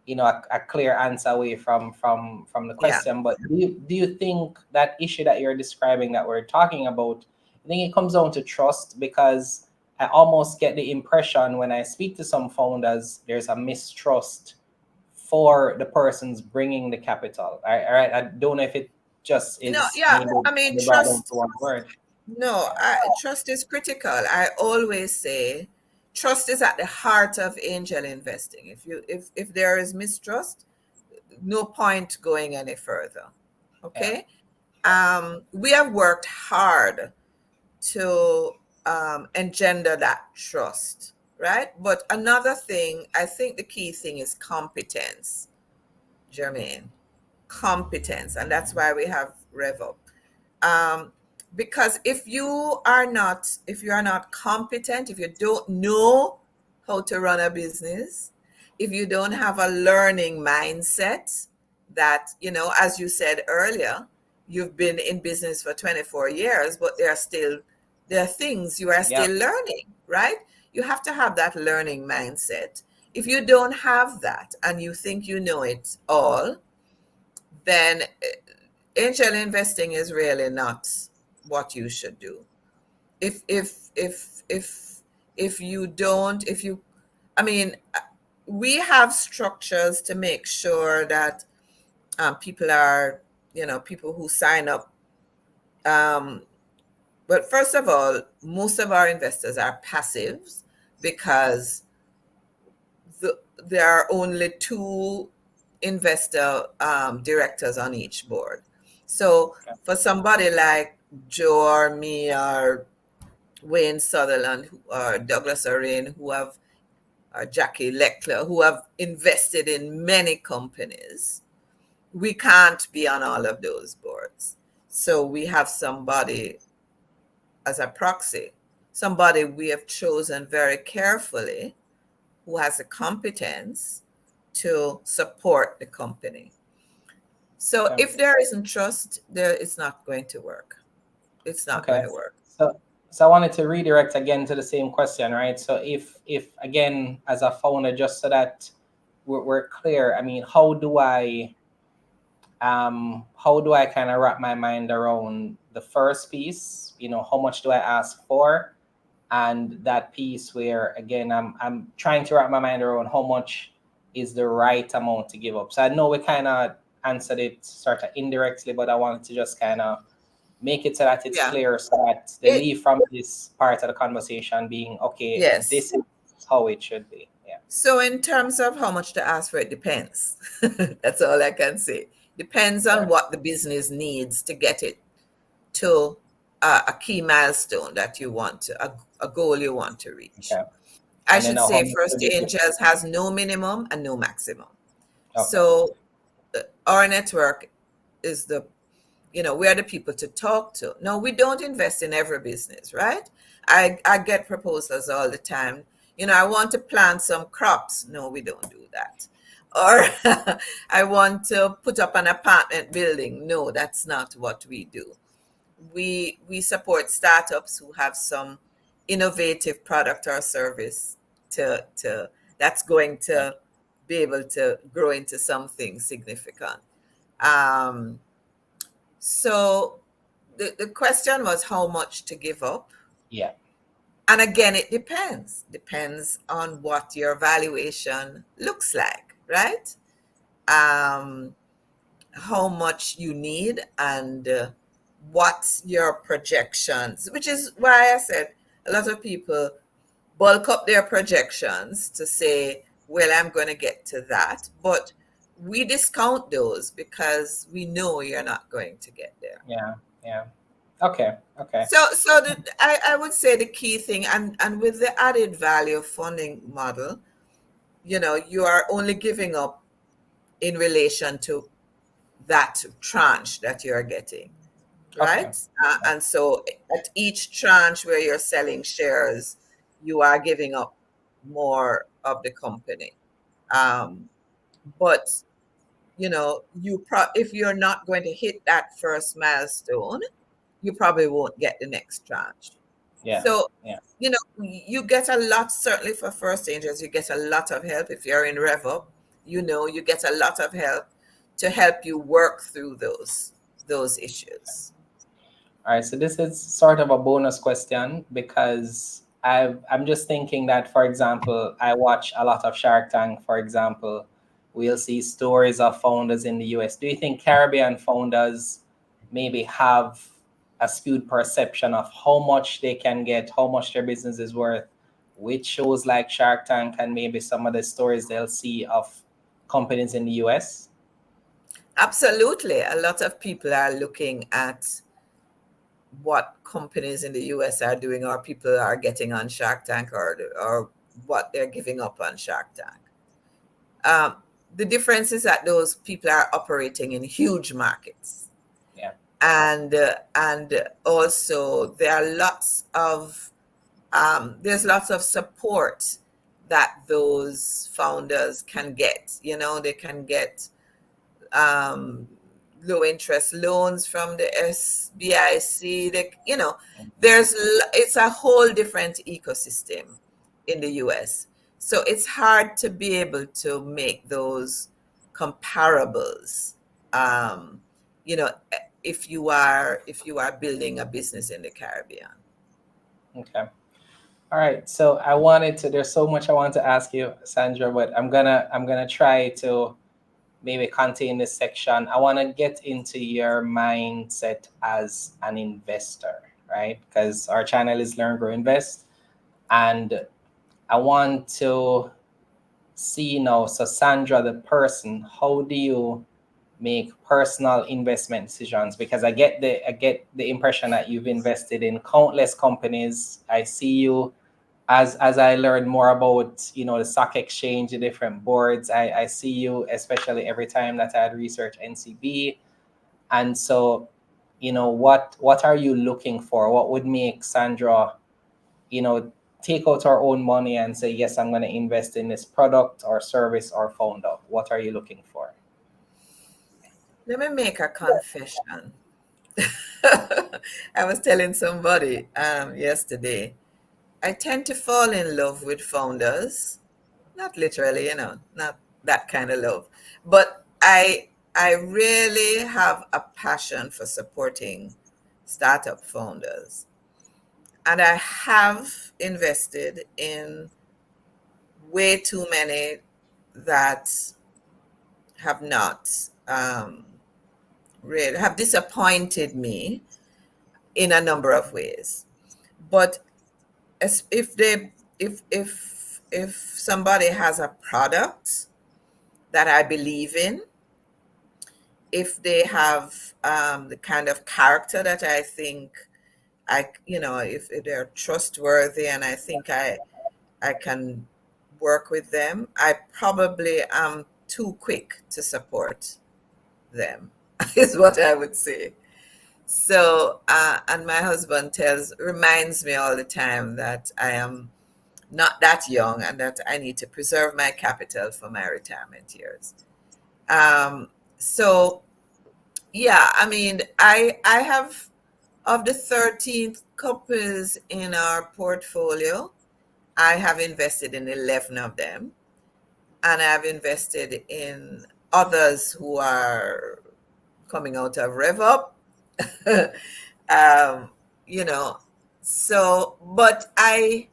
a clear answer away from the Yeah. question. But do you think that issue that you're describing that we're talking about, I think it comes down to trust, because I almost get the impression when I speak to some founders, there's a mistrust for the persons bringing the capital. All right. I don't know if it just is Yeah. maybe I mean, brought down to one word. no, trust is critical. I always say trust is at the heart of angel investing. If there is mistrust, no point going any further. Yeah. Okay. We have worked hard to engender that trust, right? But another thing, I think the key thing is competence, Jermaine. Competence. And that's why we have RevUP. Because if you are not competent, if you don't know how to run a business, if you don't have a learning mindset that, as you said earlier, you've been in business for 24 years, but there are things you are Yeah. still learning, right? You have to have that learning mindset. If you don't have that and you think you know it all, then angel investing is really not what you should do. If you don't, if you I mean, we have structures to make sure that people are, people who sign up. Um, but first of all, most of our investors are passives because there are only two investor directors on each board. So Okay. for somebody like Joe or me or Wayne Sutherland or Douglas Orain, who have or Jackie Leckler, who have invested in many companies, we can't be on all of those boards. So we have somebody as a proxy, somebody we have chosen very carefully who has the competence to support the company. So Okay. if there isn't trust, it's not going to work. It's not going Okay. to work. So I wanted to redirect again to the same question, right? So if again, as a founder, just so that we're clear, I mean, how do I kind of wrap my mind around the first piece? How much do I ask for? And that piece where again I'm trying to wrap my mind around how much is the right amount to give up. So I know we kind of answered it sort of indirectly, but I wanted to just kind of make it so that it's Yeah. clear, so that they It, leave from this part of the conversation being okay, yes. this is how it should be. Yeah. So in terms of how much to ask for, it depends. That's all I can say. Depends on Okay. what the business needs to get it to a key milestone that you want to, a goal you want to reach. Okay. I And then should how say much First should be given? Angels has no minimum and no maximum. Okay. So our network is we are the people to talk to. No, we don't invest in every business, right? I get proposals all the time. I want to plant some crops. No, we don't do that. Or I want to put up an apartment building. No, that's not what we do. We support startups who have some innovative product or service to that's going Yeah. to be able to grow into something significant. Um, so the question was how much to give up. Yeah. And again, it depends on what your valuation looks like, right? Um, how much you need and what your projections, which is why I said a lot of people bulk up their projections to say, well, I'm going to get to that. But we discount those because we know you're not going to get there. Yeah. Yeah. Okay. Okay. So I would say the key thing, and with the added value funding model, you are only giving up in relation to that tranche that you're getting, Okay. right? And so at each tranche where you're selling shares, you are giving up more of the company. Um, but if you're not going to hit that first milestone, you probably won't get the next tranche. Yeah. So, Yeah. you get a lot, certainly for first angels, you get a lot of help. If you're in RevUp, you get a lot of help to help you work through those issues. All right, so this is sort of a bonus question because I'm just thinking that, for example, I watch a lot of Shark Tank, for example. We'll see stories of founders in the US. Do you think Caribbean founders maybe have a skewed perception of how much they can get, how much their business is worth, with shows like Shark Tank and maybe some of the stories they'll see of companies in the US? Absolutely. A lot of people are looking at what companies in the US are doing, or people are getting on Shark Tank, or what they're giving up on Shark Tank. Um, the difference is that those people are operating in huge markets, Yeah. and also there's lots of support that those founders can get. They can get um, low interest loans from the SBIC. It's a whole different ecosystem in the US. So it's hard to be able to make those comparables. Um, you know, if you are building a business in the Caribbean. Okay. All right. So I wanted to. There's so much I want to ask you, Sandra, but I'm gonna try to maybe contain this section. I want to get into your mindset as an investor, right? Because our channel is Learn, Grow, Invest, and I want to see now. So Sandra, the person, how do you make personal investment decisions? Because I get the impression that you've invested in countless companies. I see you as I learn more about the stock exchange, the different boards. I see you, especially every time that I'd research NCB. And so, what are you looking for? What would make Sandra, you know, take out our own money and say, yes, I'm going to invest in this product or service or founder? What are you looking for? Let me make a confession. I was telling somebody yesterday, I tend to fall in love with founders, not literally, not that kind of love, but I really have a passion for supporting startup founders. And I have invested in way too many that have not really have disappointed me in a number of ways. But if somebody has a product that I believe in, if they have the kind of character that I think if they're trustworthy and I think I can work with them, I probably am too quick to support them, is what I would say. So, and my husband reminds me all the time that I am not that young and that I need to preserve my capital for my retirement years. So, yeah, I mean, I have, of the 13 companies in our portfolio, I have invested in 11 of them, and I've invested in others who are coming out of RevUP. um, you know, so, but I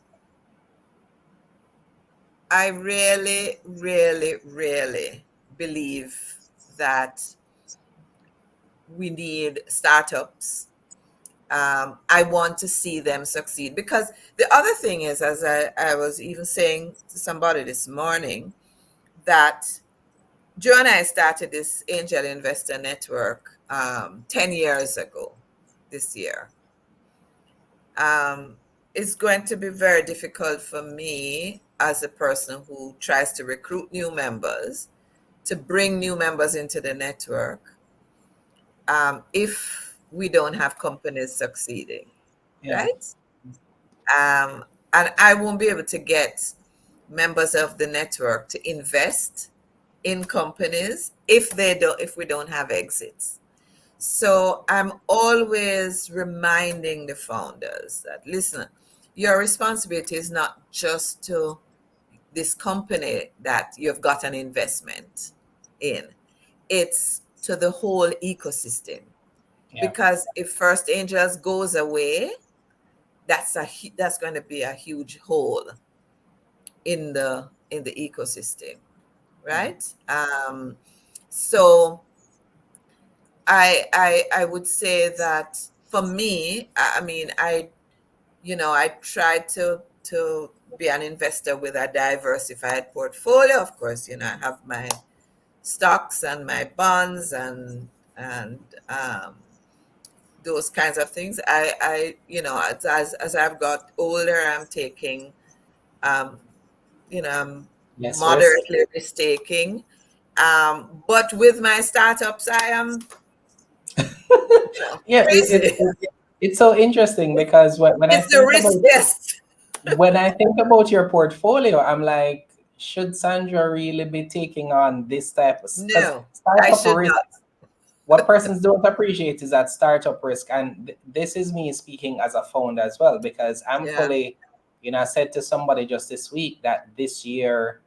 really, really, really believe that we need startups. I want to see them succeed, because the other thing is, as I was even saying to somebody this morning, that Joe and I started this angel investor network 10 years ago this year. It's going to be very difficult for me as a person who tries to recruit new members to bring new members into the network if we don't have companies succeeding, Yeah. right? And I won't be able to get members of the network to invest in companies if we don't have exits. So I'm always reminding the founders that, listen, your responsibility is not just to this company that you've got an investment in, it's to the whole ecosystem. Yeah. Because if First Angels goes away, that's going to be a huge hole in the ecosystem, right? So I would say that for me, I mean, I try to be an investor with a diversified portfolio. Of course, I have my stocks and my bonds and those kinds of things. As I've got older, I'm taking I'm Yes, risk. moderately risk-taking. But with my startups, I am Yeah, crazy. it's so interesting because when I It's the think about riskiest. when I think about your portfolio, I'm like, should Sandra really be taking on this type of, because No, I startup should risk, not. what persons don't appreciate is that startup risk. And this is me speaking as a founder as well, because I'm Yeah, fully, I said to somebody just this week that this year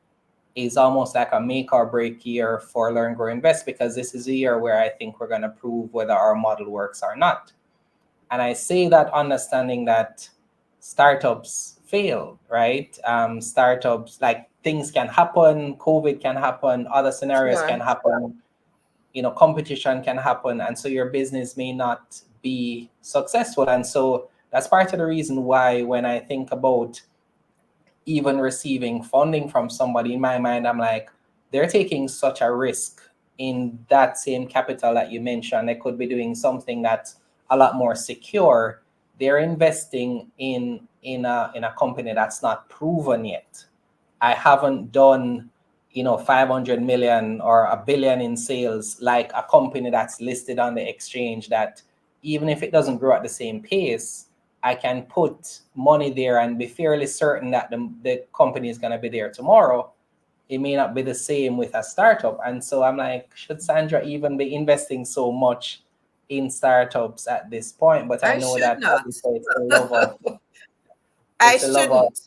is almost like a make or break year for Learn, Grow, Invest, because this is a year where I think we're going to prove whether our model works or not. And I say that understanding that startups fail, right? Startups, like, things can happen, COVID can happen, other scenarios can sure. happen, competition can happen. And so your business may not be successful. And so that's part of the reason why when I think about even receiving funding from somebody, in my mind, I'm like, they're taking such a risk in that same capital that you mentioned. They could be doing something that's a lot more secure. They're investing in a company that's not proven yet. I haven't done, 500 million or a billion in sales like a company that's listed on the exchange, that even if it doesn't grow at the same pace, I can put money there and be fairly certain that the company is going to be there tomorrow. It may not be the same with a startup. And so I'm like, should Sandra even be investing so much in startups at this point? But I I know should that not. obviously it's the love of, I it's the love of, shouldn't.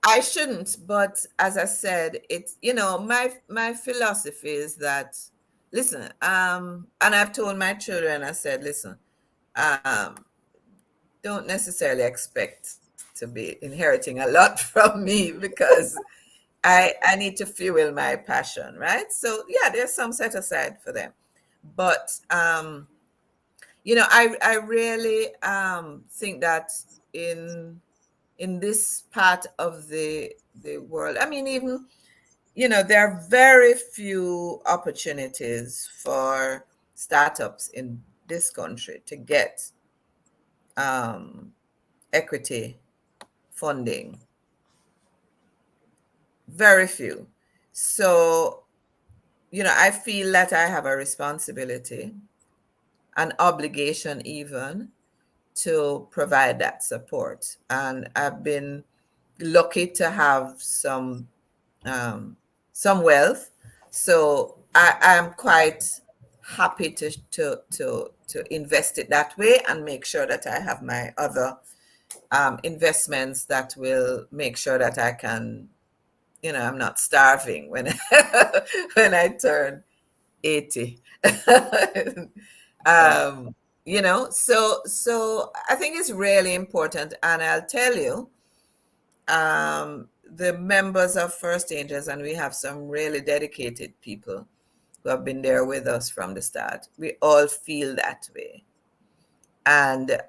I shouldn't. But as I said, it's my philosophy is that, listen, and I've told my children, I said, listen, um, don't necessarily expect to be inheriting a lot from me, because I need to fuel my passion, right? So yeah, there's some set aside for them. But I really think that in in this part of the world, I mean, even there are very few opportunities for startups in this country to get um, equity funding. Very few. So I feel that I have a responsibility, an obligation even, to provide that support. And I've been lucky to have um, some wealth, so I'm quite happy to invest it that way and make sure that I have my other investments that will make sure that I can, I'm not starving when when I turn 80. yeah. um, so I think it's really important, and I'll tell you, the members of First Angels, and we have some really dedicated people who have been there with us from the start. We all feel that way, and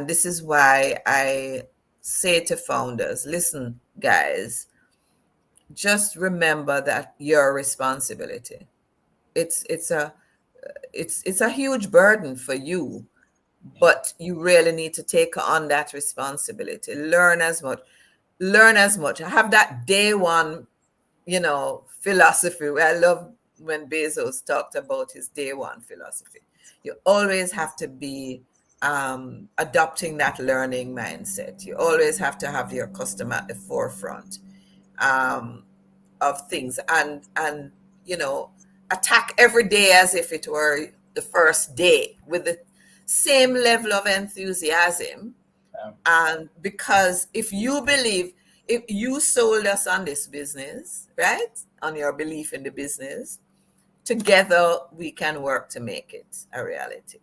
this is why I say to founders, listen, guys, just remember that your responsibility. It's a huge burden for you, but you really need to take on that responsibility. Learn as much. Have that day one, philosophy. I love when Bezos talked about his day one philosophy. You always have to be adopting that learning mindset. You always have to have your customer at the forefront um, of things, and you know attack every day as if it were the first day with the same level of enthusiasm. Yeah. And because if you sold us on this business, right, on your belief in the business, together we can work to make it a reality.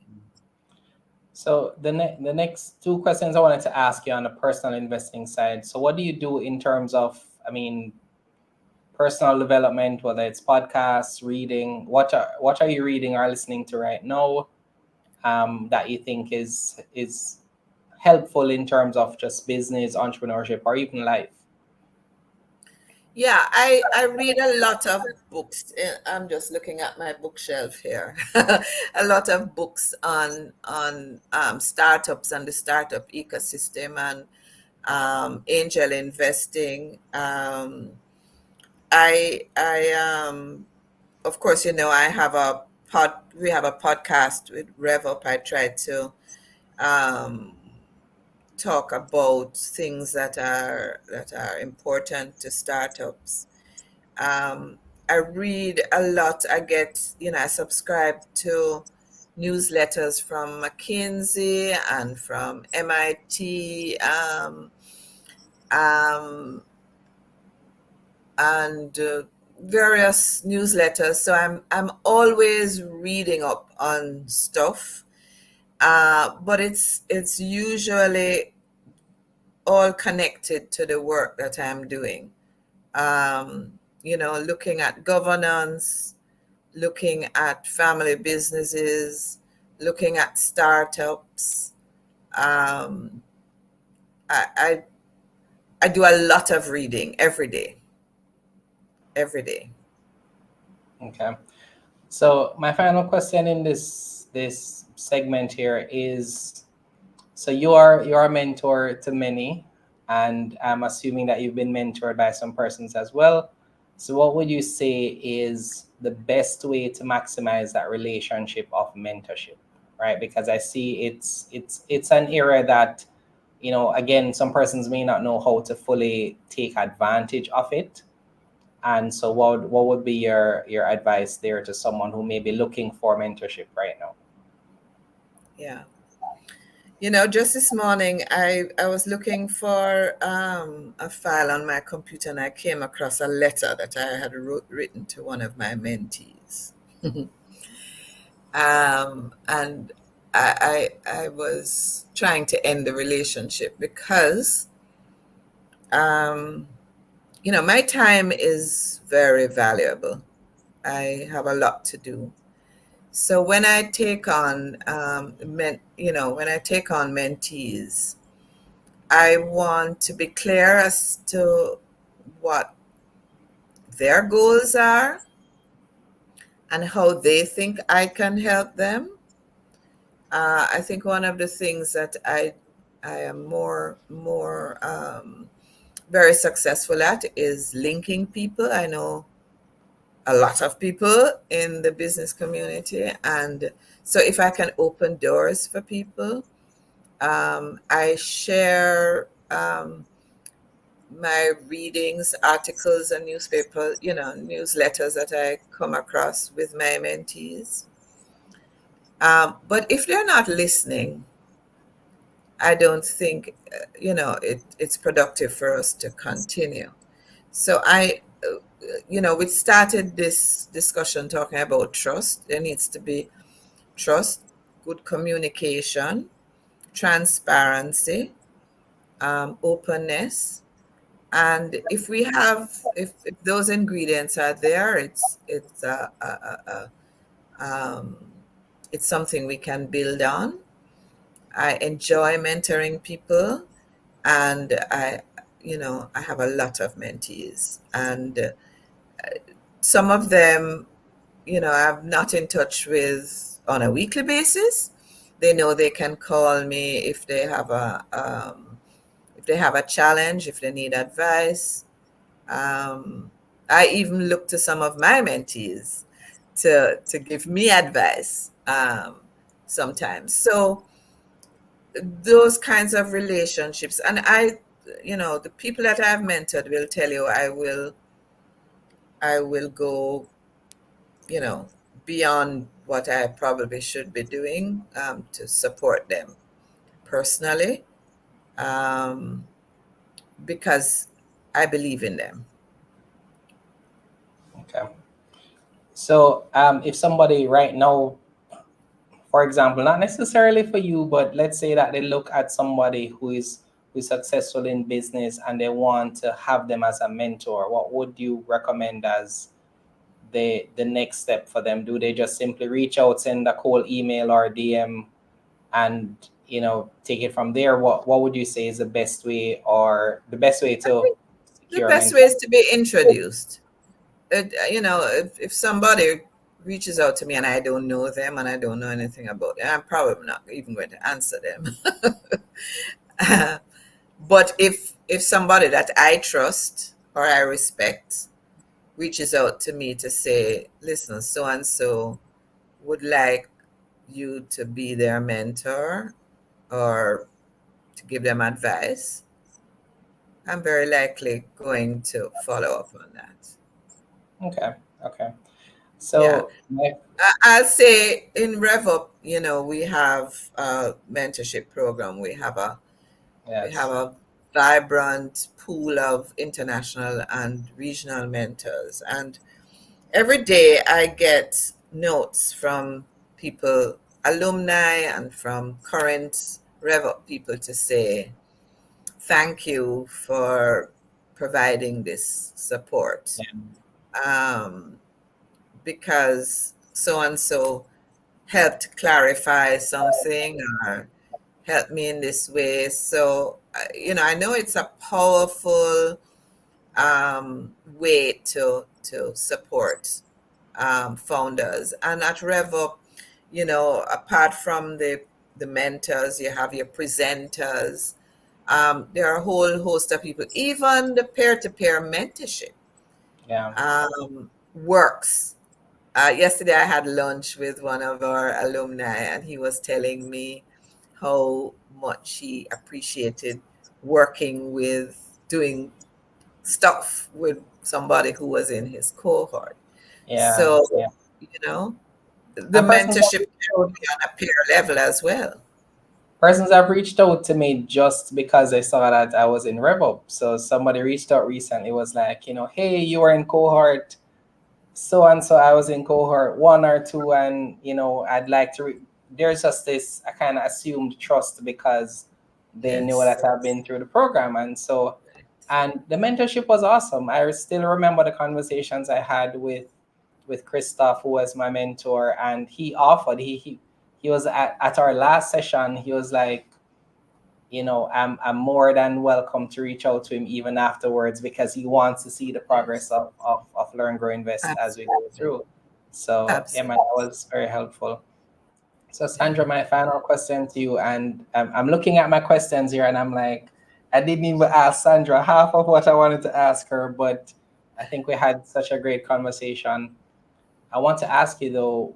So the next two questions I wanted to ask you on the personal investing side. So what do you do in terms of, personal development, whether it's podcasts, reading? What are you reading or listening to right now, that you think is helpful in terms of just business, entrepreneurship, or even life? Yeah, I read a lot of books. I'm just looking at my bookshelf here. A lot of books on startups and the startup ecosystem, and angel investing. I of course, I have we have a podcast with RevUP. I try to um, talk about things that are important to startups. I read a lot. I subscribe to newsletters from McKinsey and from MIT, um, and various newsletters. So I'm always reading up on stuff, but it's usually all connected to the work that I'm doing. Looking at governance, looking at family businesses, looking at startups. Um, I, I I do a lot of reading every day, every day. Okay. So my final question in this segment here is, so you're a mentor to many, and I'm assuming that you've been mentored by some persons as well. So what would you say is the best way to maximize that relationship of mentorship, right? Because I see it's an area that, again, some persons may not know how to fully take advantage of it. And so what would be your advice there to someone who may be looking for mentorship right now? Yeah. Just this morning, I was looking for a file on my computer, and I came across a letter that I had written to one of my mentees. And I was trying to end the relationship because, um, my time is very valuable. I have a lot to do. So when I take on when I take on mentees, I want to be clear as to what their goals are and how they think I can help them. I think one of the things that I am more very successful at is linking people. I know a lot of people in the business community, and so if I can open doors for people, I share my readings, articles, and newsletters that I come across with my mentees. But if they're not listening, I don't think it's productive for us to continue. So we started this discussion talking about trust. There needs to be trust, good communication, transparency, openness. And if those ingredients are there, um, it's something we can build on. I enjoy mentoring people, and I have a lot of mentees, and some of them, I'm not in touch with on a weekly basis. They know they can call me if they have a challenge, if they need advice. Um, I even look to some of my mentees to give me advice sometimes. So those kinds of relationships, and the people that I've mentored will tell you I will go, you know, beyond what I probably should be doing to support them personally, um, because I believe in them. Okay. So if somebody right now, for example, not necessarily for you, but let's say that they look at somebody who is successful in business and they want to have them as a mentor, what would you recommend as the next step for them? Do they just simply reach out, send a cold email or DM, and take it from there? What would you say is the best way, or the best way I to think the secure a best way mentor? is to be introduced. If somebody reaches out to me and I don't know them and I don't know anything about them, I'm probably not even going to answer them. But if somebody that I trust or I respect reaches out to me to say, listen, so and so would like you to be their mentor or to give them advice, I'm very likely going to follow up on that. Okay. Yeah. So my, I'll say in RevUp, we have a mentorship program. We have yes, a vibrant pool of international and regional mentors. And every day I get notes from people, alumni, and from current RevUp people to say, thank you for providing this support. yeah, Um, because so and so helped clarify something or helped me in this way. So, I know it's a powerful way to support founders. And at RevUp, apart from the mentors, you have your presenters. There are a whole host of people. Even the peer-to-peer mentorship yeah, works. Yesterday, I had lunch with one of our alumni, and he was telling me how much he appreciated working with doing stuff with somebody who was in his cohort. yeah, So, yeah. you know, the And mentorship can be on a peer level as well. persons have reached out to me just because they saw that I was in RevUp. So somebody reached out recently, was like, hey, you were in cohort so and so. I was in cohort 1 or 2, and I'd like to. There's just this I kind of assumed trust because they know Yes. that I've been through the program, and the mentorship was awesome. I still remember the conversations I had with Christoph, who was my mentor, and he offered he was at our last session. He was like, I'm more than welcome to reach out to him even afterwards because he wants to see the progress Yes. of Learn, Grow, Invest as we go Absolutely. through. So yeah, man, Absolutely. that was very helpful. So Yeah. Sandra, my final question to you, and I'm looking at my questions here, and I'm like, I didn't even ask Sandra half of what I wanted to ask her, but I think we had such a great conversation. I want to ask you though,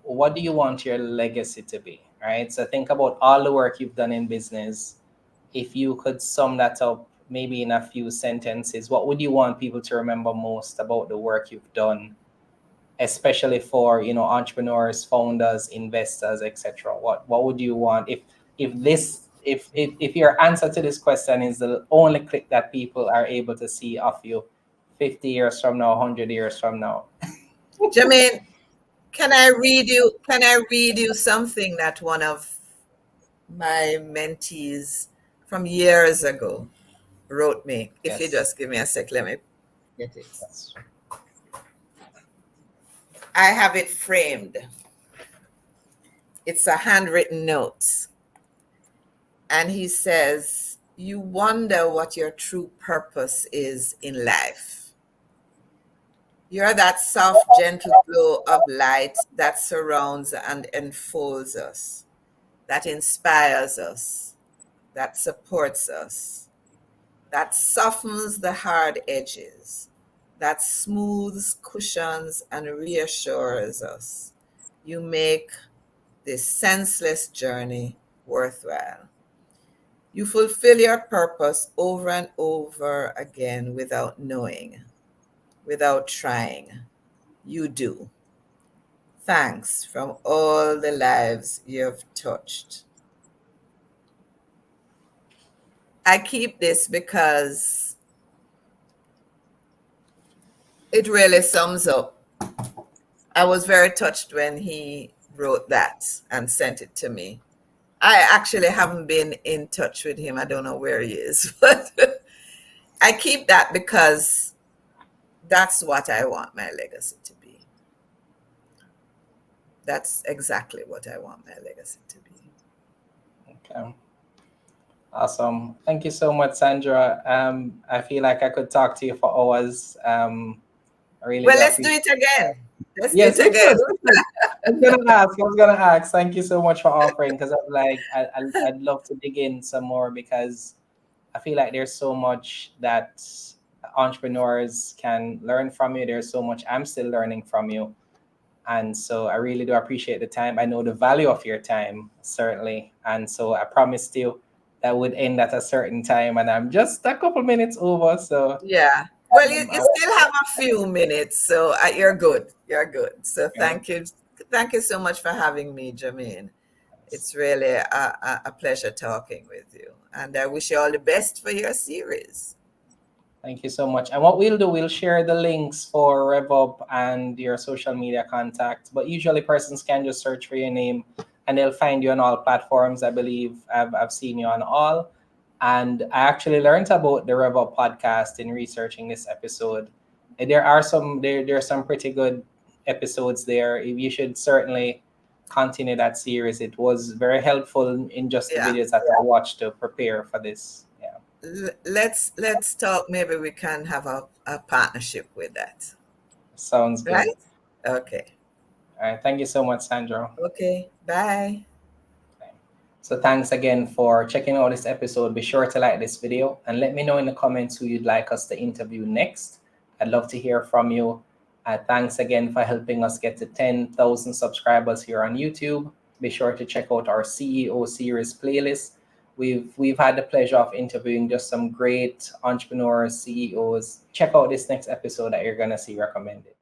what do you want your legacy to be? Right. So think about all the work you've done in business. If you could sum that up maybe in a few sentences, what would you want people to remember most about the work you've done, especially for entrepreneurs, founders, investors, etc.? What would you want if your answer to this question is the only clip that people are able to see of you 50 years from now, 100 years from now? Jermaine, can I read you something that one of my mentees from years ago wrote me? If you Yes. just give me a sec, let me get it. Yes. I have it framed. It's a handwritten note. And he says, you wonder what your true purpose is in life. You're that soft, gentle glow of light that surrounds and enfolds us, that inspires us, that supports us, that softens the hard edges, that smooths cushions and reassures us. You make this senseless journey worthwhile. You fulfill your purpose over and over again without knowing, without trying. You do. Thanks from all the lives you've touched. I keep this because it really sums up. I was very touched when he wrote that and sent it to me. I actually haven't been in touch with him. I don't know where he is, but I keep that because that's what I want my legacy to be. That's exactly what I want my legacy to be. Okay. Awesome. Thank you so much, Sandra. I feel like I could talk to you for hours. I really Well, do let's do appreciate. it again. Let's do Yes, it we again. should. We should. I was gonna ask. Thank you so much for offering because I'm like I'd love to dig in some more because I feel like there's so much that entrepreneurs can learn from you. There's so much I'm still learning from you. And so I really do appreciate the time. I know the value of your time, certainly. And so I promised you that would end at a certain time, and I'm just a couple minutes over. So Yeah. Well, you I, still have a few minutes, so you're good. You're good. So yeah, thank you. Thank you so much for having me, Jermaine. It's really a pleasure talking with you. And I wish you all the best for your series. thank you so much. And what we'll do, we'll share the links for RevUp and your social media contacts. But usually persons can just search for your name and they'll find you on all platforms. I believe I've seen you on all. And I actually learned about the RevUp podcast in researching this episode. And there are some pretty good episodes there. You should certainly continue that series. It was very helpful in just the Yeah. videos that I watched to prepare for this. Yeah. Let's talk. Maybe we can have a partnership with that. Sounds good. Right? Okay. All right. Thank you so much, Sandra. Okay. Bye. So thanks again for checking out this episode. Be sure to like this video and let me know in the comments who you'd like us to interview next. I'd love to hear from you. Thanks again for helping us get to 10,000 subscribers here on YouTube. Be sure to check out our CEO series playlist. We've had the pleasure of interviewing just some great entrepreneurs, CEOs. Check out this next episode that you're gonna see recommended.